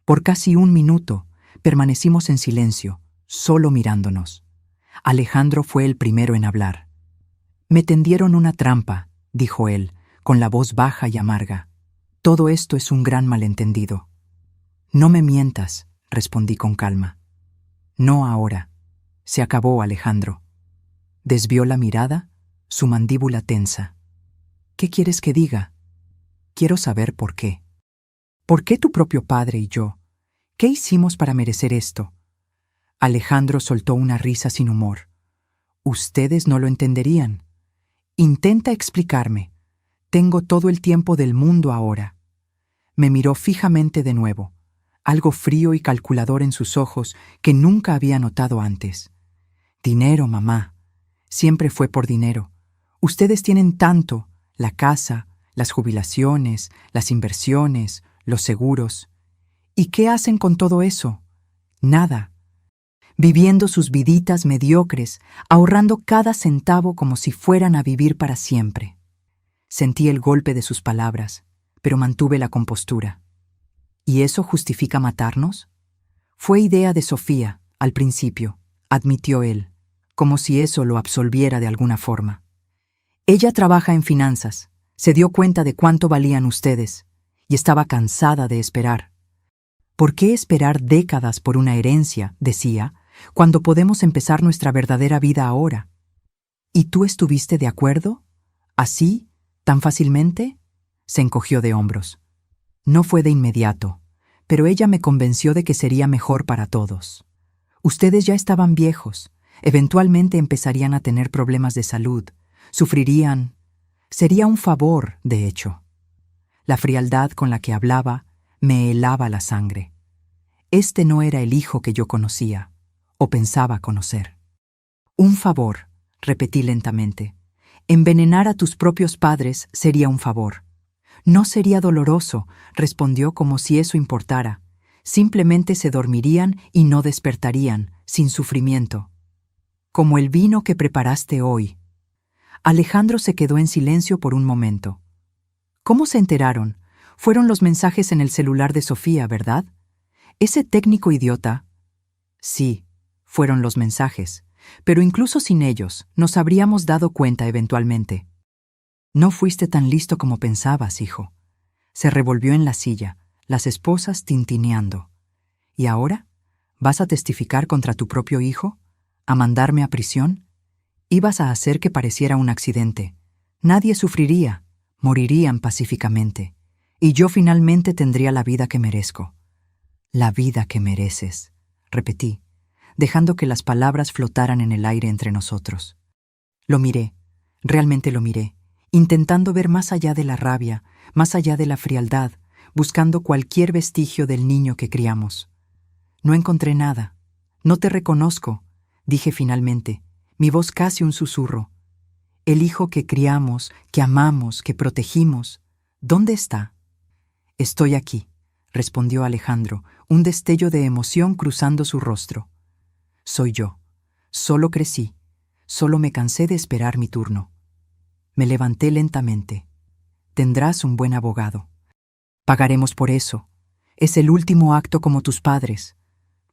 Por casi 1 minuto, permanecimos en silencio, solo mirándonos. Alejandro fue el primero en hablar. «Me tendieron una trampa», dijo él, con la voz baja y amarga. «Todo esto es un gran malentendido». «No me mientas», respondí con calma. «No ahora. Se acabó, Alejandro». Desvió la mirada, su mandíbula tensa. «¿Qué quieres que diga?» «Quiero saber por qué. ¿Por qué tu propio padre y yo? ¿Qué hicimos para merecer esto?» Alejandro soltó una risa sin humor. «Ustedes no lo entenderían. Intenta explicarme. Tengo todo el tiempo del mundo ahora». Me miró fijamente de nuevo. algo frío y calculador en sus ojos que nunca había notado antes. Dinero, mamá. Siempre fue por dinero. Ustedes tienen tanto, la casa, las jubilaciones, las inversiones, los seguros. ¿Y qué hacen con todo eso? Nada. Viviendo sus viditas mediocres, ahorrando cada centavo como si fueran a vivir para siempre. Sentí el golpe de sus palabras, pero mantuve la compostura. ¿Y eso justifica matarnos? Fue idea de Sofía, al principio, admitió él, como si eso lo absolviera de alguna forma. Ella trabaja en finanzas, se dio cuenta de cuánto valían ustedes, y estaba cansada de esperar. ¿Por qué esperar décadas por una herencia, decía, cuando podemos empezar nuestra verdadera vida ahora? ¿Y tú estuviste de acuerdo? ¿Así? ¿Tan fácilmente? Se encogió de hombros. No fue de inmediato, pero ella me convenció de que sería mejor para todos. Ustedes ya estaban viejos, eventualmente empezarían a tener problemas de salud, sufrirían. Sería un favor, de hecho. La frialdad con la que hablaba me helaba la sangre. Este no era el hijo que yo conocía, o pensaba conocer. Un favor, repetí lentamente. Envenenar a tus propios padres sería un favor. No sería doloroso, respondió como si eso importara. Simplemente se dormirían y no despertarían, sin sufrimiento. Como el vino que preparaste hoy. Alejandro se quedó en silencio por un momento. ¿Cómo se enteraron? Fueron los mensajes en el celular de Sofía, ¿verdad? Ese técnico idiota. Sí, fueron los mensajes, pero incluso sin ellos nos habríamos dado cuenta eventualmente. No fuiste tan listo como pensabas, hijo. Se revolvió en la silla, las esposas tintineando. ¿Y ahora? ¿Vas a testificar contra tu propio hijo? ¿A mandarme a prisión? Ibas a hacer que pareciera un accidente. Nadie sufriría, morirían pacíficamente. Y yo finalmente tendría la vida que merezco. La vida que mereces, repetí, dejando que las palabras flotaran en el aire entre nosotros. Lo miré, realmente lo miré, intentando ver más allá de la rabia, más allá de la frialdad, buscando cualquier vestigio del niño que criamos. No encontré nada. No te reconozco, dije finalmente, mi voz casi un susurro. El hijo que criamos, que amamos, que protegimos, ¿dónde está? Estoy aquí, respondió Alejandro, un destello de emoción cruzando su rostro. Soy yo. Solo crecí. Solo me cansé de esperar mi turno. Me levanté lentamente. Tendrás un buen abogado. Pagaremos por eso. Es el último acto como tus padres.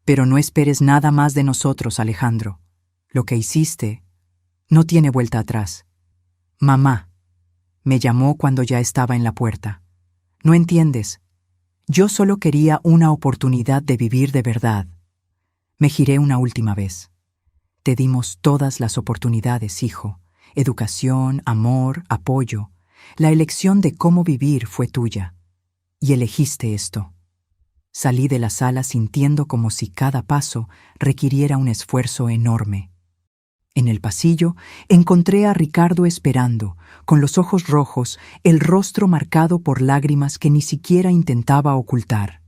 Pero no esperes nada más de nosotros, Alejandro. Lo que hiciste no tiene vuelta atrás. Mamá, me llamó cuando ya estaba en la puerta. No entiendes. Yo solo quería una oportunidad de vivir de verdad. Me giré una última vez. Te dimos todas las oportunidades, hijo. Educación, amor, apoyo. La elección de cómo vivir fue tuya. Y elegiste esto. Salí de la sala sintiendo como si cada paso requiriera un esfuerzo enorme. En el pasillo encontré a Ricardo esperando, con los ojos rojos, el rostro marcado por lágrimas que ni siquiera intentaba ocultar.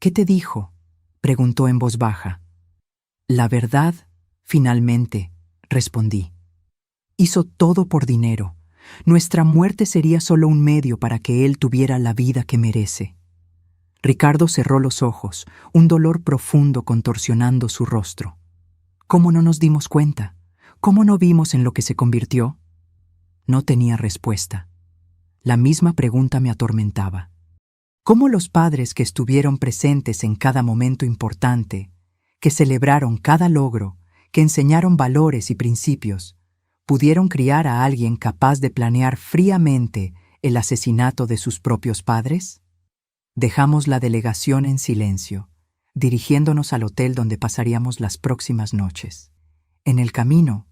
¿Qué te dijo?, preguntó en voz baja. La verdad, finalmente, respondí. Hizo todo por dinero. Nuestra muerte sería solo un medio para que él tuviera la vida que merece. Ricardo cerró los ojos, un dolor profundo contorsionando su rostro. ¿Cómo no nos dimos cuenta? ¿Cómo no vimos en lo que se convirtió? No tenía respuesta. La misma pregunta me atormentaba. ¿Cómo los padres que estuvieron presentes en cada momento importante, que celebraron cada logro, que enseñaron valores y principios, pudieron criar a alguien capaz de planear fríamente el asesinato de sus propios padres? Dejamos la delegación en silencio, dirigiéndonos al hotel donde pasaríamos las próximas noches. En el camino,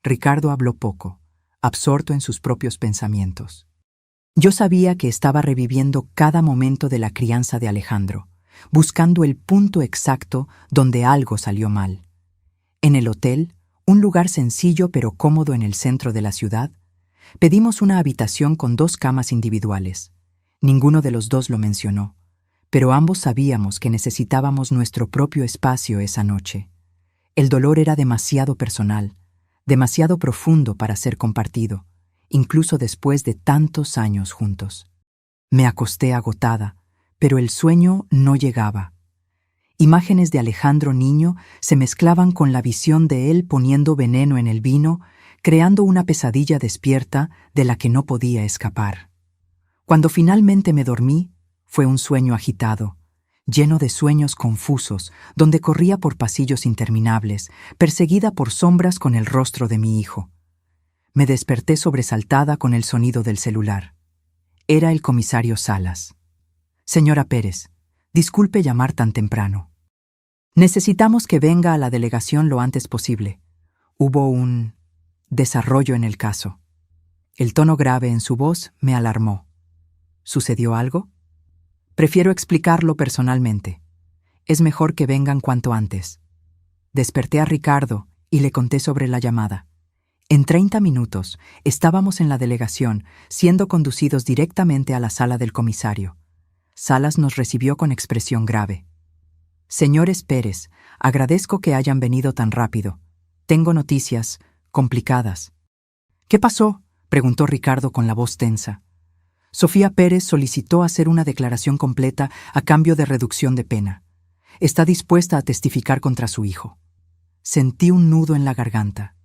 Ricardo habló poco, absorto en sus propios pensamientos. Yo sabía que estaba reviviendo cada momento de la crianza de Alejandro, buscando el punto exacto donde algo salió mal. En el hotel, un lugar sencillo pero cómodo en el centro de la ciudad, pedimos una habitación con 2 camas individuales. Ninguno de los dos lo mencionó, pero ambos sabíamos que necesitábamos nuestro propio espacio esa noche. El dolor era demasiado personal, demasiado profundo para ser compartido, incluso después de tantos años juntos. Me acosté agotada, pero el sueño no llegaba. Imágenes de Alejandro niño se mezclaban con la visión de él poniendo veneno en el vino, creando una pesadilla despierta de la que no podía escapar. Cuando finalmente me dormí, fue un sueño agitado, lleno de sueños confusos, donde corría por pasillos interminables, perseguida por sombras con el rostro de mi hijo. Me desperté sobresaltada con el sonido del celular. Era el comisario Salas. Señora Pérez, disculpe llamar tan temprano. Necesitamos que venga a la delegación lo antes posible. Hubo un desarrollo en el caso. El tono grave en su voz me alarmó. ¿Sucedió algo? Prefiero explicarlo personalmente. Es mejor que vengan cuanto antes. Desperté a Ricardo y le conté sobre la llamada. En 30 minutos estábamos en la delegación, siendo conducidos directamente a la sala del comisario. Salas nos recibió con expresión grave. Señores Pérez, agradezco que hayan venido tan rápido. Tengo noticias complicadas. ¿Qué pasó?, preguntó Ricardo con la voz tensa. Sofía Pérez solicitó hacer una declaración completa a cambio de reducción de pena. Está dispuesta a testificar contra su hijo. Sentí un nudo en la garganta.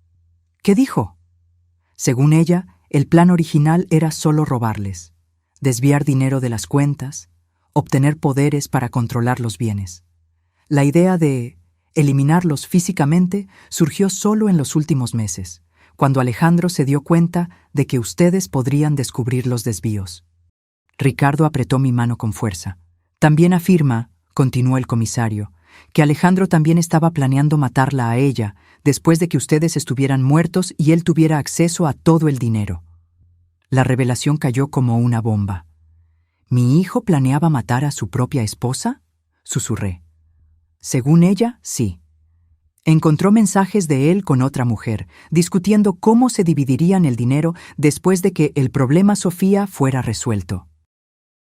¿Qué dijo? Según ella, el plan original era solo robarles, desviar dinero de las cuentas, obtener poderes para controlar los bienes. La idea de eliminarlos físicamente surgió solo en los últimos meses, cuando Alejandro se dio cuenta de que ustedes podrían descubrir los desvíos. Ricardo apretó mi mano con fuerza. También afirma, continuó el comisario, que Alejandro también estaba planeando matarla a ella después de que ustedes estuvieran muertos y él tuviera acceso a todo el dinero. La revelación cayó como una bomba. ¿Mi hijo planeaba matar a su propia esposa?, susurré. Según ella, sí. Encontró mensajes de él con otra mujer, discutiendo cómo se dividirían el dinero después de que el problema Sofía fuera resuelto.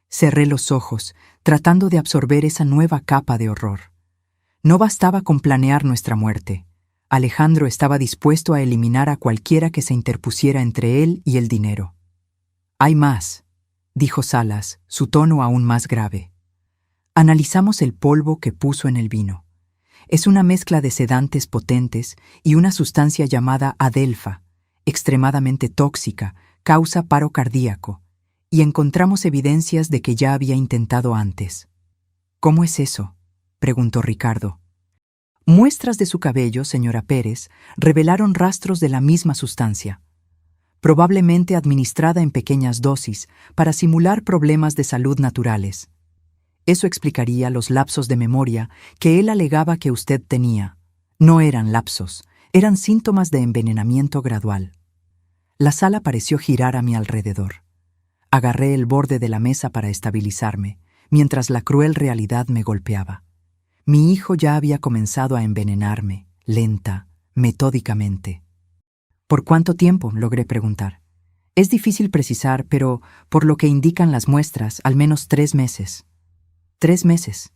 Cerré los ojos, tratando de absorber esa nueva capa de horror. No bastaba con planear nuestra muerte. Alejandro estaba dispuesto a eliminar a cualquiera que se interpusiera entre él y el dinero. Hay más, dijo Salas, su tono aún más grave. Analizamos el polvo que puso en el vino. Es una mezcla de sedantes potentes y una sustancia llamada adelfa, extremadamente tóxica, causa paro cardíaco, y encontramos evidencias de que ya había intentado antes. ¿Cómo es eso?, preguntó Ricardo. Muestras de su cabello, señora Pérez, revelaron rastros de la misma sustancia, probablemente administrada en pequeñas dosis para simular problemas de salud naturales. Eso explicaría los lapsos de memoria que él alegaba que usted tenía. No eran lapsos, eran síntomas de envenenamiento gradual. La sala pareció girar a mi alrededor. Agarré el borde de la mesa para estabilizarme, mientras la cruel realidad me golpeaba. Mi hijo ya había comenzado a envenenarme, lenta, metódicamente. ¿Por cuánto tiempo?, logré preguntar. Es difícil precisar, pero, por lo que indican las muestras, al menos 3 meses. 3 meses.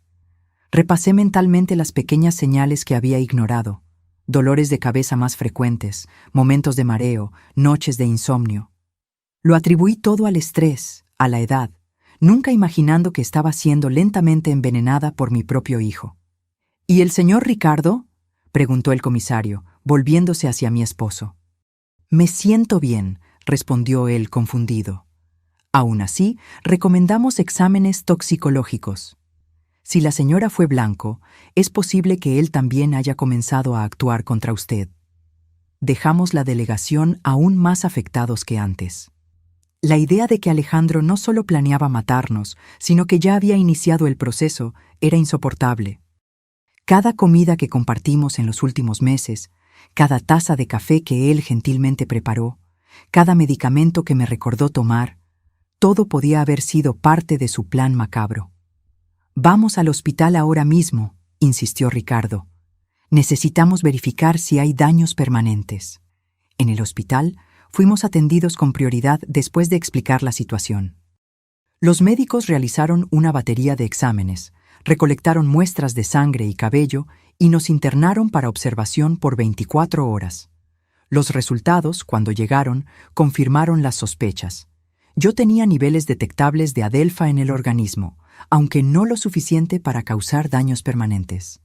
Repasé mentalmente las pequeñas señales que había ignorado. Dolores de cabeza más frecuentes, momentos de mareo, noches de insomnio. Lo atribuí todo al estrés, a la edad, nunca imaginando que estaba siendo lentamente envenenada por mi propio hijo. ¿Y el señor Ricardo?, preguntó el comisario, volviéndose hacia mi esposo. Me siento bien, respondió él confundido. Aún así, recomendamos exámenes toxicológicos. Si la señora fue blanco, es posible que él también haya comenzado a actuar contra usted. Dejamos la delegación aún más afectados que antes. La idea de que Alejandro no solo planeaba matarnos, sino que ya había iniciado el proceso, era insoportable. Cada comida que compartimos en los últimos meses, cada taza de café que él gentilmente preparó, cada medicamento que me recordó tomar, todo podía haber sido parte de su plan macabro. Vamos al hospital ahora mismo, insistió Ricardo. Necesitamos verificar si hay daños permanentes. En el hospital, fuimos atendidos con prioridad después de explicar la situación. Los médicos realizaron una batería de exámenes, recolectaron muestras de sangre y cabello y nos internaron para observación por 24 horas. Los resultados, cuando llegaron, confirmaron las sospechas. Yo tenía niveles detectables de adelfa en el organismo, aunque no lo suficiente para causar daños permanentes.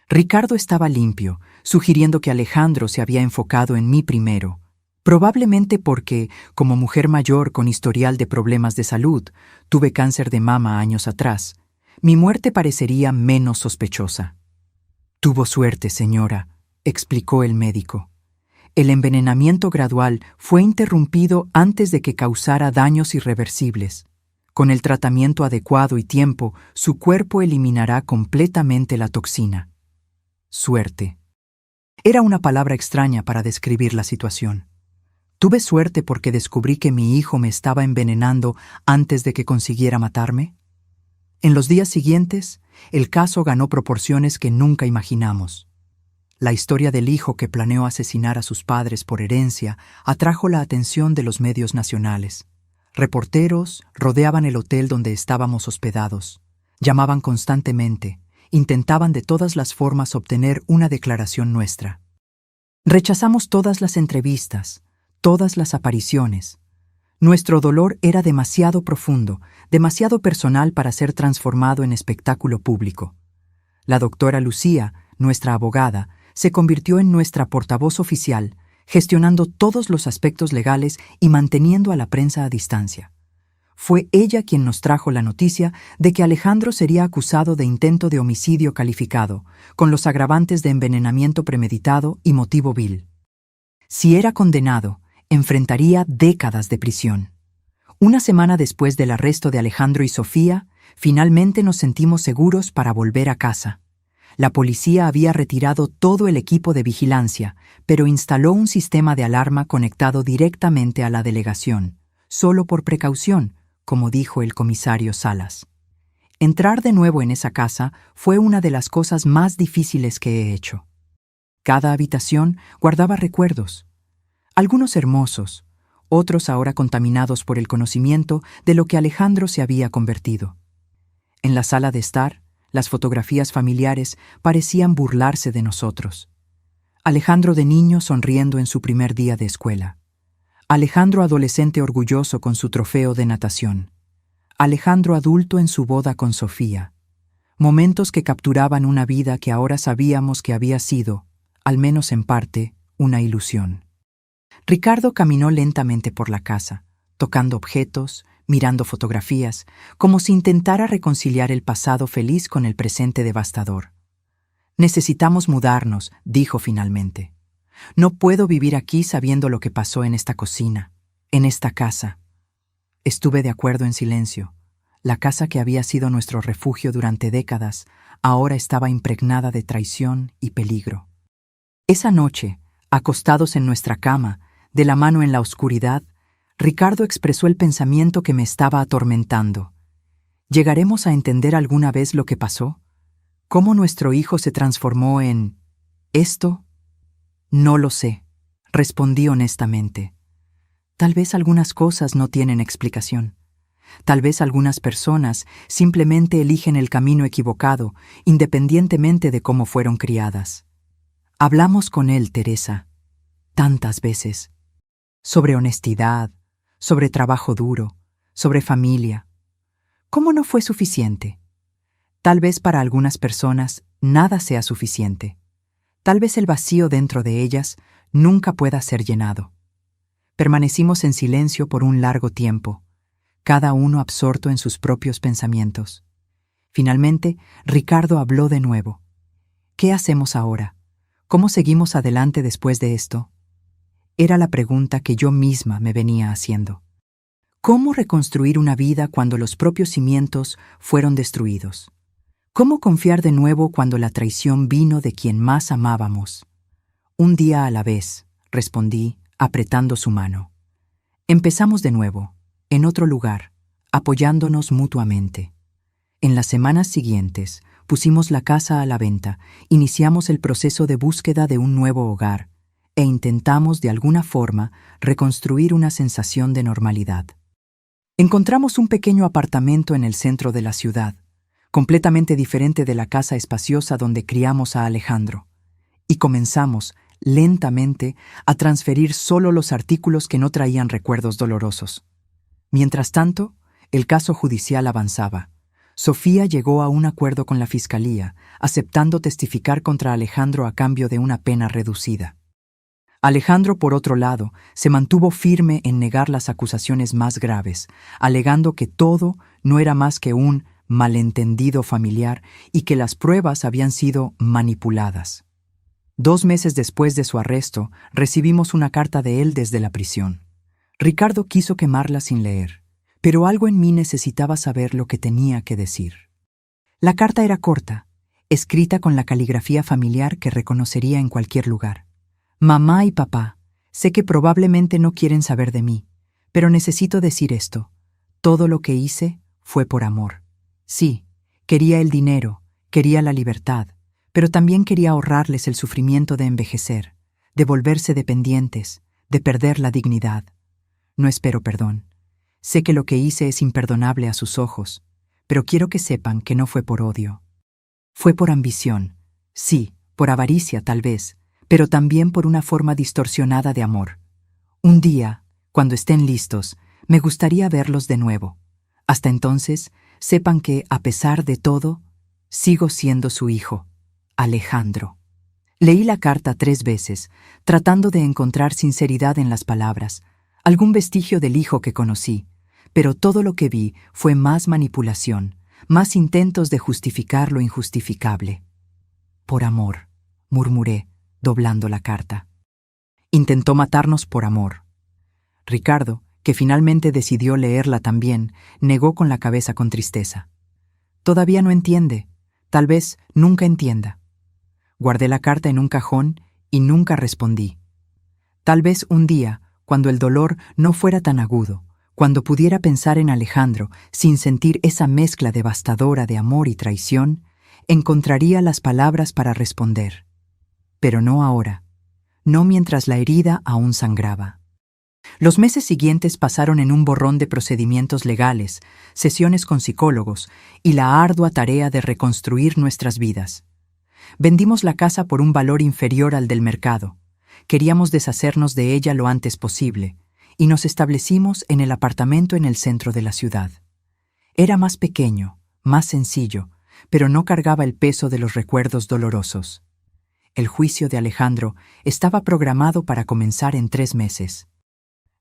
Ricardo estaba limpio, sugiriendo que Alejandro se había enfocado en mí primero, probablemente porque, como mujer mayor con historial de problemas de salud, tuve cáncer de mama años atrás, mi muerte parecería menos sospechosa. Tuvo suerte, señora, explicó el médico. El envenenamiento gradual fue interrumpido antes de que causara daños irreversibles. Con el tratamiento adecuado y tiempo, su cuerpo eliminará completamente la toxina. Suerte. Era una palabra extraña para describir la situación. ¿Tuve suerte porque descubrí que mi hijo me estaba envenenando antes de que consiguiera matarme? En los días siguientes, el caso ganó proporciones que nunca imaginamos. La historia del hijo que planeó asesinar a sus padres por herencia atrajo la atención de los medios nacionales. Reporteros rodeaban el hotel donde estábamos hospedados. Llamaban constantemente. Intentaban de todas las formas obtener una declaración nuestra. Rechazamos todas las entrevistas, todas las apariciones. Nuestro dolor era demasiado profundo, demasiado personal para ser transformado en espectáculo público. La doctora Lucía, nuestra abogada, se convirtió en nuestra portavoz oficial, gestionando todos los aspectos legales y manteniendo a la prensa a distancia. Fue ella quien nos trajo la noticia de que Alejandro sería acusado de intento de homicidio calificado, con los agravantes de envenenamiento premeditado y motivo vil. Si era condenado, enfrentaría décadas de prisión. Una semana después del arresto de Alejandro y Sofía, finalmente nos sentimos seguros para volver a casa. La policía había retirado todo el equipo de vigilancia, pero instaló un sistema de alarma conectado directamente a la delegación, solo por precaución, como dijo el comisario Salas. Entrar de nuevo en esa casa fue una de las cosas más difíciles que he hecho. Cada habitación guardaba recuerdos, algunos hermosos, otros ahora contaminados por el conocimiento de lo que Alejandro se había convertido. En la sala de estar, las fotografías familiares parecían burlarse de nosotros. Alejandro de niño sonriendo en su primer día de escuela. Alejandro adolescente orgulloso con su trofeo de natación. Alejandro adulto en su boda con Sofía. Momentos que capturaban una vida que ahora sabíamos que había sido, al menos en parte, una ilusión. Ricardo caminó lentamente por la casa, tocando objetos, mirando fotografías, como si intentara reconciliar el pasado feliz con el presente devastador. «Necesitamos mudarnos», dijo finalmente. «No puedo vivir aquí sabiendo lo que pasó en esta cocina, en esta casa». Estuve de acuerdo en silencio. La casa que había sido nuestro refugio durante décadas, ahora estaba impregnada de traición y peligro. Esa noche, acostados en nuestra cama, de la mano en la oscuridad, Ricardo expresó el pensamiento que me estaba atormentando. ¿Llegaremos a entender alguna vez lo que pasó? ¿Cómo nuestro hijo se transformó en esto? No lo sé, respondí honestamente. Tal vez algunas cosas no tienen explicación. Tal vez algunas personas simplemente eligen el camino equivocado, independientemente de cómo fueron criadas. Hablamos con él, Teresa, tantas veces, sobre honestidad, sobre trabajo duro, sobre familia. ¿Cómo no fue suficiente? Tal vez para algunas personas nada sea suficiente. Tal vez el vacío dentro de ellas nunca pueda ser llenado. Permanecimos en silencio por un largo tiempo, cada uno absorto en sus propios pensamientos. Finalmente, Ricardo habló de nuevo. ¿Qué hacemos ahora? ¿Cómo seguimos adelante después de esto? Era la pregunta que yo misma me venía haciendo. ¿Cómo reconstruir una vida cuando los propios cimientos fueron destruidos? ¿Cómo confiar de nuevo cuando la traición vino de quien más amábamos? Un día a la vez, respondí, apretando su mano. Empezamos de nuevo, en otro lugar, apoyándonos mutuamente. En las semanas siguientes, pusimos la casa a la venta, iniciamos el proceso de búsqueda de un nuevo hogar e intentamos de alguna forma reconstruir una sensación de normalidad. Encontramos un pequeño apartamento en el centro de la ciudad, completamente diferente de la casa espaciosa donde criamos a Alejandro, y comenzamos, lentamente, a transferir solo los artículos que no traían recuerdos dolorosos. Mientras tanto, el caso judicial avanzaba. Sofía llegó a un acuerdo con la fiscalía, aceptando testificar contra Alejandro a cambio de una pena reducida. Alejandro, por otro lado, se mantuvo firme en negar las acusaciones más graves, alegando que todo no era más que un malentendido familiar y que las pruebas habían sido manipuladas. 2 meses después de su arresto, recibimos una carta de él desde la prisión. Ricardo quiso quemarla sin leer, pero algo en mí necesitaba saber lo que tenía que decir. La carta era corta, escrita con la caligrafía familiar que reconocería en cualquier lugar. Mamá y papá, sé que probablemente no quieren saber de mí, pero necesito decir esto. Todo lo que hice fue por amor. Sí, quería el dinero, quería la libertad, pero también quería ahorrarles el sufrimiento de envejecer, de volverse dependientes, de perder la dignidad. No espero perdón. Sé que lo que hice es imperdonable a sus ojos, pero quiero que sepan que no fue por odio. Fue por ambición, sí, por avaricia tal vez, pero también por una forma distorsionada de amor. Un día, cuando estén listos, me gustaría verlos de nuevo. Hasta entonces, sepan que, a pesar de todo, sigo siendo su hijo, Alejandro. Leí la carta 3 veces, tratando de encontrar sinceridad en las palabras, algún vestigio del hijo que conocí, pero todo lo que vi fue más manipulación, más intentos de justificar lo injustificable. Por amor, murmuré, doblando la carta. Intentó matarnos por amor. Ricardo, que finalmente decidió leerla también, negó con la cabeza con tristeza. Todavía no entiende, tal vez nunca entienda. Guardé la carta en un cajón y nunca respondí. Tal vez un día, cuando el dolor no fuera tan agudo, cuando pudiera pensar en Alejandro sin sentir esa mezcla devastadora de amor y traición, encontraría las palabras para responder. Pero no ahora, no mientras la herida aún sangraba. Los meses siguientes pasaron en un borrón de procedimientos legales, sesiones con psicólogos y la ardua tarea de reconstruir nuestras vidas. Vendimos la casa por un valor inferior al del mercado. Queríamos deshacernos de ella lo antes posible, y nos establecimos en el apartamento en el centro de la ciudad. Era más pequeño, más sencillo, pero no cargaba el peso de los recuerdos dolorosos. El juicio de Alejandro estaba programado para comenzar en 3 meses.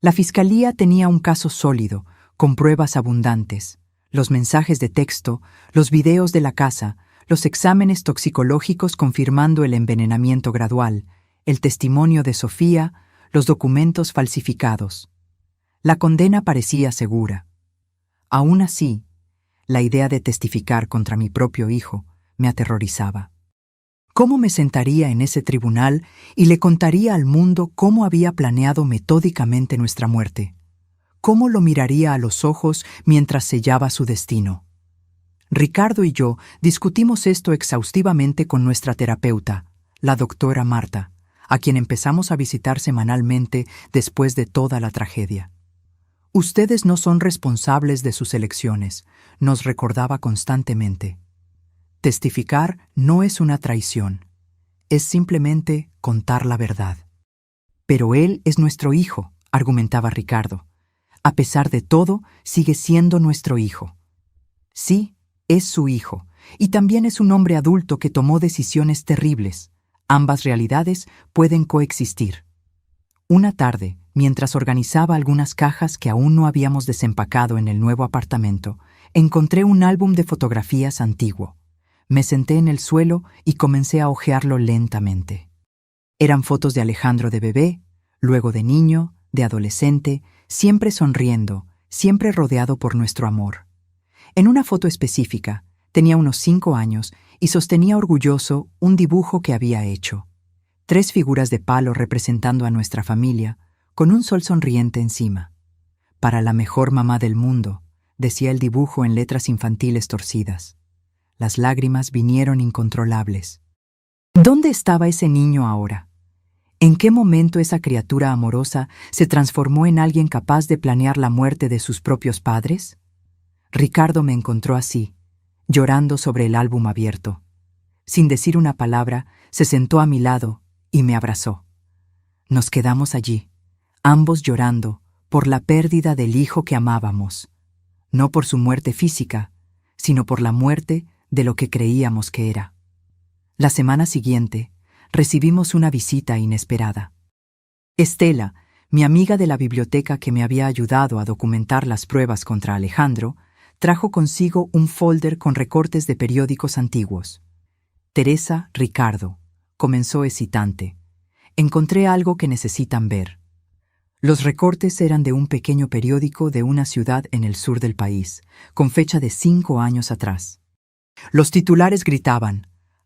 La fiscalía tenía un caso sólido, con pruebas abundantes, los mensajes de texto, los videos de la casa, los exámenes toxicológicos confirmando el envenenamiento gradual, el testimonio de Sofía, los documentos falsificados. La condena parecía segura. Aún así, la idea de testificar contra mi propio hijo me aterrorizaba. ¿Cómo me sentaría en ese tribunal y le contaría al mundo cómo había planeado metódicamente nuestra muerte? ¿Cómo lo miraría a los ojos mientras sellaba su destino? Ricardo y yo discutimos esto exhaustivamente con nuestra terapeuta, la doctora Marta, a quien empezamos a visitar semanalmente después de toda la tragedia. Ustedes no son responsables de sus elecciones, nos recordaba constantemente. Testificar no es una traición, es simplemente contar la verdad. Pero él es nuestro hijo, argumentaba Ricardo. A pesar de todo, sigue siendo nuestro hijo. Sí, es su hijo, y también es un hombre adulto que tomó decisiones terribles. Ambas realidades pueden coexistir. Una tarde, mientras organizaba algunas cajas que aún no habíamos desempacado en el nuevo apartamento, encontré un álbum de fotografías antiguo. Me senté en el suelo y comencé a hojearlo lentamente. Eran fotos de Alejandro de bebé, luego de niño, de adolescente, siempre sonriendo, siempre rodeado por nuestro amor. En una foto específica, tenía unos 5 años y sostenía orgulloso un dibujo que había hecho. 3 figuras de palo representando a nuestra familia, con un sol sonriente encima. Para la mejor mamá del mundo, decía el dibujo en letras infantiles torcidas. Las lágrimas vinieron incontrolables. ¿Dónde estaba ese niño ahora? ¿En qué momento esa criatura amorosa se transformó en alguien capaz de planear la muerte de sus propios padres? Ricardo me encontró así, llorando sobre el álbum abierto. Sin decir una palabra, se sentó a mi lado y me abrazó. Nos quedamos allí, ambos llorando por la pérdida del hijo que amábamos, no por su muerte física, sino por la muerte de lo que creíamos que era. La semana siguiente, recibimos una visita inesperada. Estela, mi amiga de la biblioteca que me había ayudado a documentar las pruebas contra Alejandro, trajo consigo un folder con recortes de periódicos antiguos. Teresa, Ricardo, comenzó excitante. Encontré algo que necesitan ver. Los recortes eran de un pequeño periódico de una ciudad en el sur del país, con fecha de 5 años atrás. Los titulares gritaban: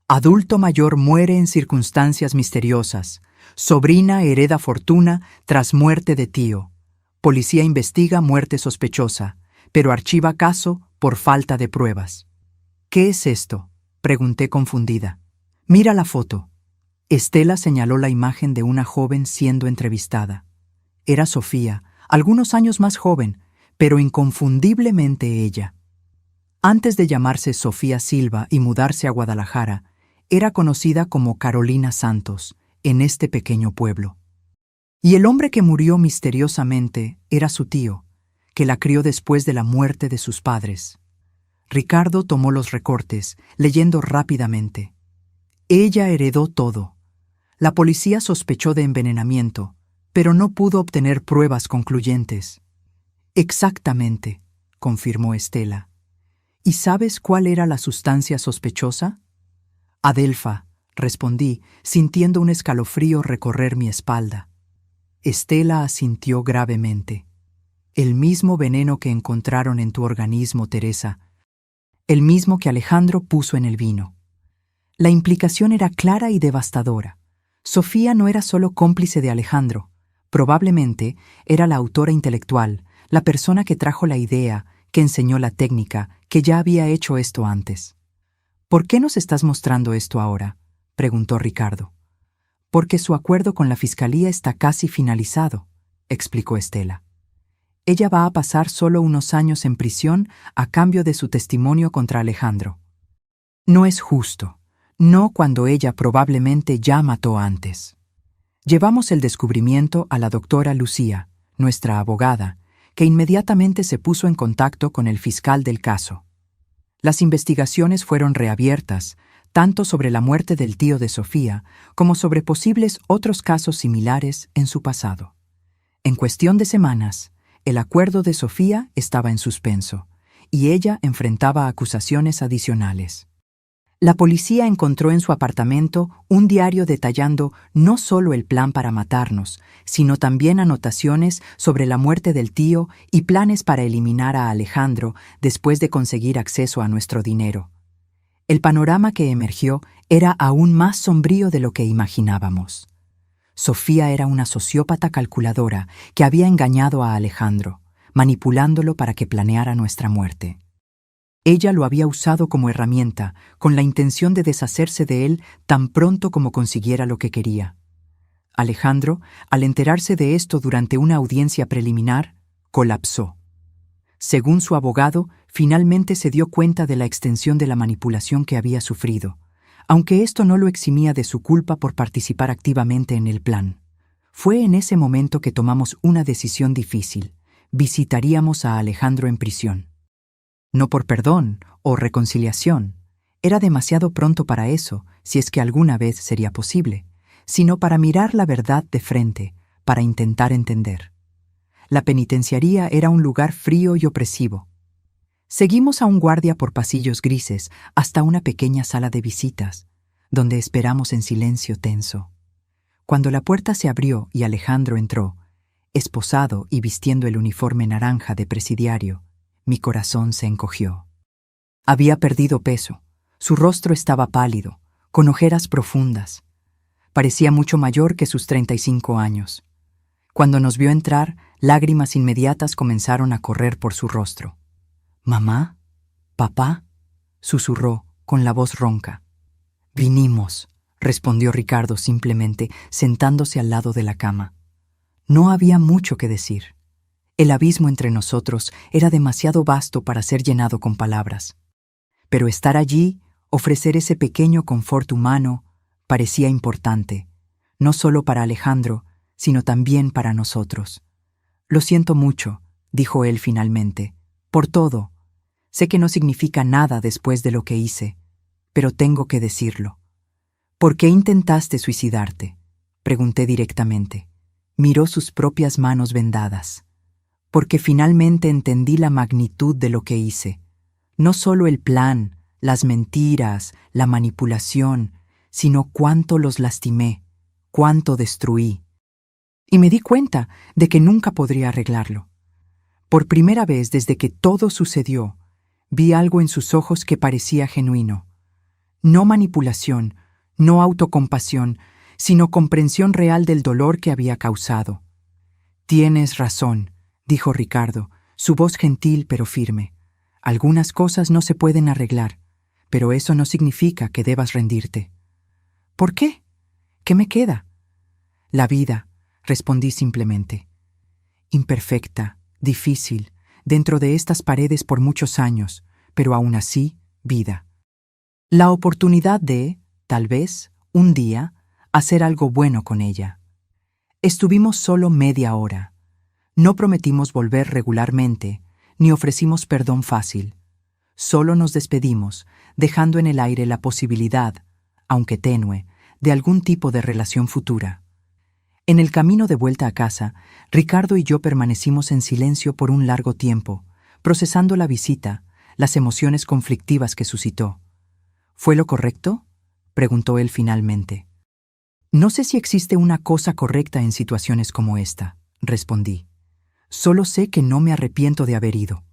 adulto mayor muere en circunstancias misteriosas. Sobrina hereda fortuna tras muerte de tío. Policía investiga muerte sospechosa, pero archiva caso por falta de pruebas. ¿Qué es esto?, pregunté confundida. Mira la foto. Estela señaló la imagen de una joven siendo entrevistada. Era Sofía, algunos años más joven, pero inconfundiblemente ella. Antes de llamarse Sofía Silva y mudarse a Guadalajara, era conocida como Carolina Santos, en este pequeño pueblo. Y el hombre que murió misteriosamente era su tío, que la crió después de la muerte de sus padres. Ricardo tomó los recortes, leyendo rápidamente. Ella heredó todo. La policía sospechó de envenenamiento, pero no pudo obtener pruebas concluyentes. Exactamente, confirmó Estela. ¿Y sabes cuál era la sustancia sospechosa? Adelfa, respondí, sintiendo un escalofrío recorrer mi espalda. Estela asintió gravemente. El mismo veneno que encontraron en tu organismo, Teresa. El mismo que Alejandro puso en el vino. La implicación era clara y devastadora. Sofía no era solo cómplice de Alejandro. Probablemente era la autora intelectual, la persona que trajo la idea, que enseñó la técnica, que ya había hecho esto antes. ¿Por qué nos estás mostrando esto ahora?, preguntó Ricardo. Porque su acuerdo con la fiscalía está casi finalizado, explicó Estela. Ella va a pasar solo unos años en prisión a cambio de su testimonio contra Alejandro. No es justo, no cuando ella probablemente ya mató antes. Llevamos el descubrimiento a la doctora Lucía, nuestra abogada, que inmediatamente se puso en contacto con el fiscal del caso. Las investigaciones fueron reabiertas, tanto sobre la muerte del tío de Sofía como sobre posibles otros casos similares en su pasado. En cuestión de semanas, el acuerdo de Sofía estaba en suspenso, y ella enfrentaba acusaciones adicionales. La policía encontró en su apartamento un diario detallando no solo el plan para matarnos, sino también anotaciones sobre la muerte del tío y planes para eliminar a Alejandro después de conseguir acceso a nuestro dinero. El panorama que emergió era aún más sombrío de lo que imaginábamos. Sofía era una sociópata calculadora que había engañado a Alejandro, manipulándolo para que planeara nuestra muerte. Ella lo había usado como herramienta, con la intención de deshacerse de él tan pronto como consiguiera lo que quería. Alejandro, al enterarse de esto durante una audiencia preliminar, colapsó. Según su abogado, finalmente se dio cuenta de la extensión de la manipulación que había sufrido, aunque esto no lo eximía de su culpa por participar activamente en el plan. Fue en ese momento que tomamos una decisión difícil. Visitaríamos a Alejandro en prisión. No por perdón o reconciliación, era demasiado pronto para eso, si es que alguna vez sería posible, sino para mirar la verdad de frente, para intentar entender. La penitenciaría era un lugar frío y opresivo. Seguimos a un guardia por pasillos grises hasta una pequeña sala de visitas, donde esperamos en silencio tenso. Cuando la puerta se abrió y Alejandro entró, esposado y vistiendo el uniforme naranja de presidiario, mi corazón se encogió. Había perdido peso, su rostro estaba pálido, con ojeras profundas. Parecía mucho mayor que sus 35 años. Cuando nos vio entrar, lágrimas inmediatas comenzaron a correr por su rostro. «¿Mamá? ¿Papá?», susurró con la voz ronca. «Vinimos», respondió Ricardo simplemente, sentándose al lado de la cama. No había mucho que decir. El abismo entre nosotros era demasiado vasto para ser llenado con palabras. Pero estar allí, ofrecer ese pequeño confort humano, parecía importante, no solo para Alejandro, sino también para nosotros. Lo siento mucho, dijo él finalmente, por todo. Sé que no significa nada después de lo que hice, pero tengo que decirlo. ¿Por qué intentaste suicidarte?, pregunté directamente. Miró sus propias manos vendadas. Porque finalmente entendí la magnitud de lo que hice. No solo el plan, las mentiras, la manipulación, sino cuánto los lastimé, cuánto destruí. Y me di cuenta de que nunca podría arreglarlo. Por primera vez desde que todo sucedió, vi algo en sus ojos que parecía genuino. No manipulación, no autocompasión, sino comprensión real del dolor que había causado. Tienes razón, dijo Ricardo, su voz gentil pero firme. Algunas cosas no se pueden arreglar, pero eso no significa que debas rendirte. ¿Por qué? ¿Qué me queda? La vida, respondí simplemente. Imperfecta, difícil, dentro de estas paredes por muchos años, pero aún así, vida. La oportunidad de, tal vez, un día, hacer algo bueno con ella. Estuvimos solo media hora. No prometimos volver regularmente, ni ofrecimos perdón fácil. Solo nos despedimos, dejando en el aire la posibilidad, aunque tenue, de algún tipo de relación futura. En el camino de vuelta a casa, Ricardo y yo permanecimos en silencio por un largo tiempo, procesando la visita, las emociones conflictivas que suscitó. ¿Fue lo correcto?, preguntó él finalmente. No sé si existe una cosa correcta en situaciones como esta, respondí. Solo sé que no me arrepiento de haber ido.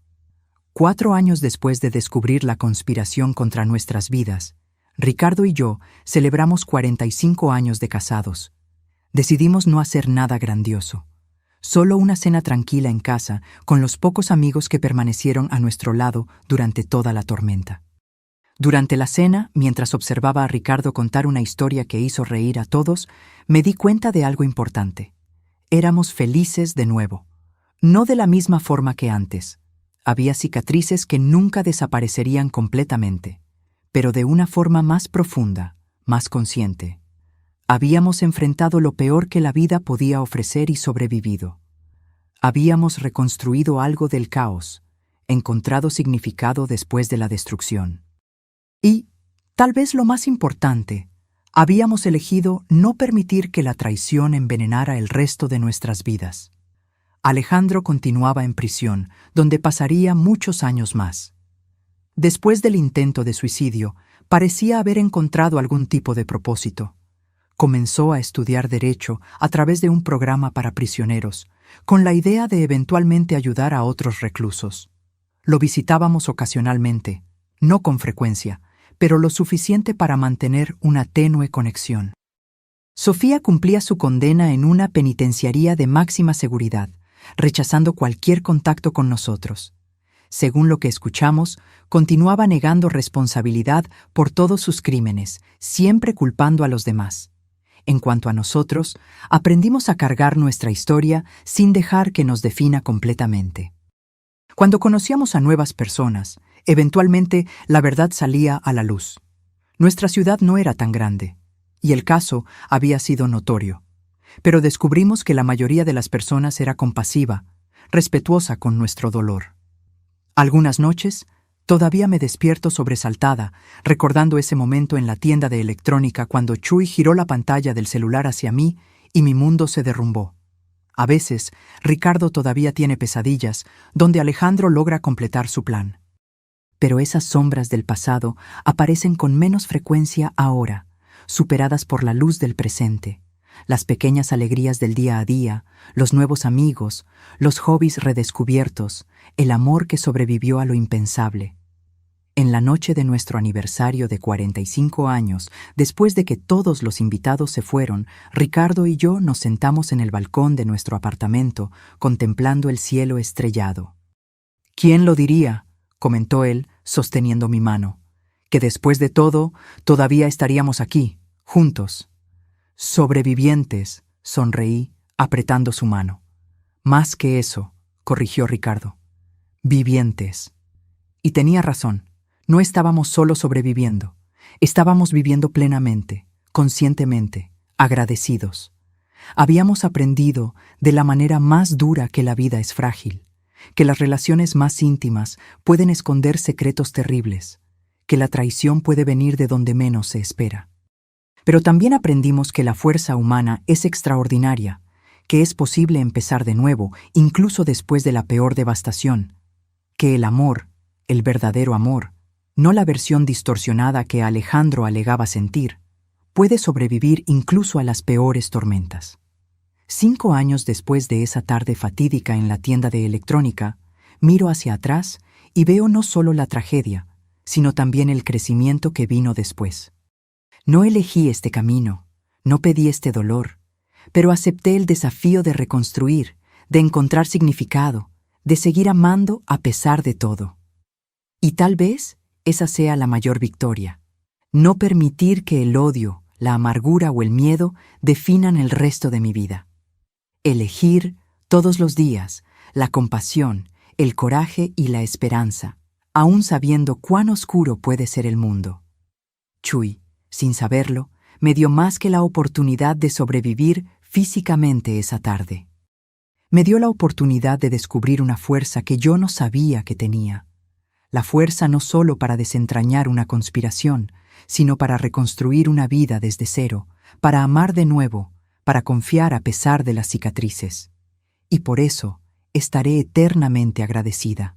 4 años después de descubrir la conspiración contra nuestras vidas, Ricardo y yo celebramos 45 años de casados. Decidimos no hacer nada grandioso. Solo una cena tranquila en casa con los pocos amigos que permanecieron a nuestro lado durante toda la tormenta. Durante la cena, mientras observaba a Ricardo contar una historia que hizo reír a todos, me di cuenta de algo importante. Éramos felices de nuevo. No de la misma forma que antes. Había cicatrices que nunca desaparecerían completamente, pero de una forma más profunda, más consciente. Habíamos enfrentado lo peor que la vida podía ofrecer y sobrevivido. Habíamos reconstruido algo del caos, encontrado significado después de la destrucción. Y, tal vez lo más importante, habíamos elegido no permitir que la traición envenenara el resto de nuestras vidas. Alejandro continuaba en prisión, donde pasaría muchos años más. Después del intento de suicidio, parecía haber encontrado algún tipo de propósito. Comenzó a estudiar Derecho a través de un programa para prisioneros, con la idea de eventualmente ayudar a otros reclusos. Lo visitábamos ocasionalmente, no con frecuencia, pero lo suficiente para mantener una tenue conexión. Sofía cumplía su condena en una penitenciaría de máxima seguridad, rechazando cualquier contacto con nosotros. Según lo que escuchamos, continuaba negando responsabilidad por todos sus crímenes, siempre culpando a los demás. En cuanto a nosotros, aprendimos a cargar nuestra historia sin dejar que nos defina completamente. Cuando conocíamos a nuevas personas, eventualmente la verdad salía a la luz. Nuestra ciudad no era tan grande, y el caso había sido notorio. Pero descubrimos que la mayoría de las personas era compasiva, respetuosa con nuestro dolor. Algunas noches, todavía me despierto sobresaltada, recordando ese momento en la tienda de electrónica cuando Chuy giró la pantalla del celular hacia mí y mi mundo se derrumbó. A veces, Ricardo todavía tiene pesadillas, donde Alejandro logra completar su plan. Pero esas sombras del pasado aparecen con menos frecuencia ahora, superadas por la luz del presente. Las pequeñas alegrías del día a día, los nuevos amigos, los hobbies redescubiertos, el amor que sobrevivió a lo impensable. En la noche de nuestro aniversario de 45 años, después de que todos los invitados se fueron, Ricardo y yo nos sentamos en el balcón de nuestro apartamento, contemplando el cielo estrellado. «¿Quién lo diría?», comentó él, sosteniendo mi mano, «que después de todo, todavía estaríamos aquí, Juntos. Sobrevivientes, sonreí, apretando su mano. Más que eso, corrigió Ricardo. Vivientes. Y tenía razón. No estábamos solo sobreviviendo. Estábamos viviendo plenamente, conscientemente, agradecidos. Habíamos aprendido de la manera más dura que la vida es frágil, que las relaciones más íntimas pueden esconder secretos terribles, que la traición puede venir de donde menos se espera. Pero también aprendimos que la fuerza humana es extraordinaria, que es posible empezar de nuevo, incluso después de la peor devastación, que el amor, el verdadero amor, no la versión distorsionada que Alejandro alegaba sentir, puede sobrevivir incluso a las peores tormentas. 5 años después de esa tarde fatídica en la tienda de electrónica, miro hacia atrás y veo no solo la tragedia, sino también el crecimiento que vino después. No elegí este camino, no pedí este dolor, pero acepté el desafío de reconstruir, de encontrar significado, de seguir amando a pesar de todo. Y tal vez esa sea la mayor victoria. No permitir que el odio, la amargura o el miedo definan el resto de mi vida. Elegir todos los días la compasión, el coraje y la esperanza, aún sabiendo cuán oscuro puede ser el mundo. Chuy, sin saberlo, me dio más que la oportunidad de sobrevivir físicamente esa tarde. Me dio la oportunidad de descubrir una fuerza que yo no sabía que tenía. La fuerza no solo para desentrañar una conspiración, sino para reconstruir una vida desde cero, para amar de nuevo, para confiar a pesar de las cicatrices. Y por eso estaré eternamente agradecida.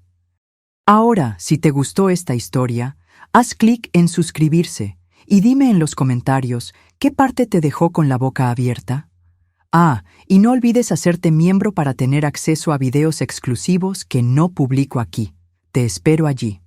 Ahora, si te gustó esta historia, haz clic en suscribirse y dime en los comentarios qué parte te dejó con la boca abierta. Y no olvides hacerte miembro para tener acceso a videos exclusivos que no publico aquí. Te espero allí.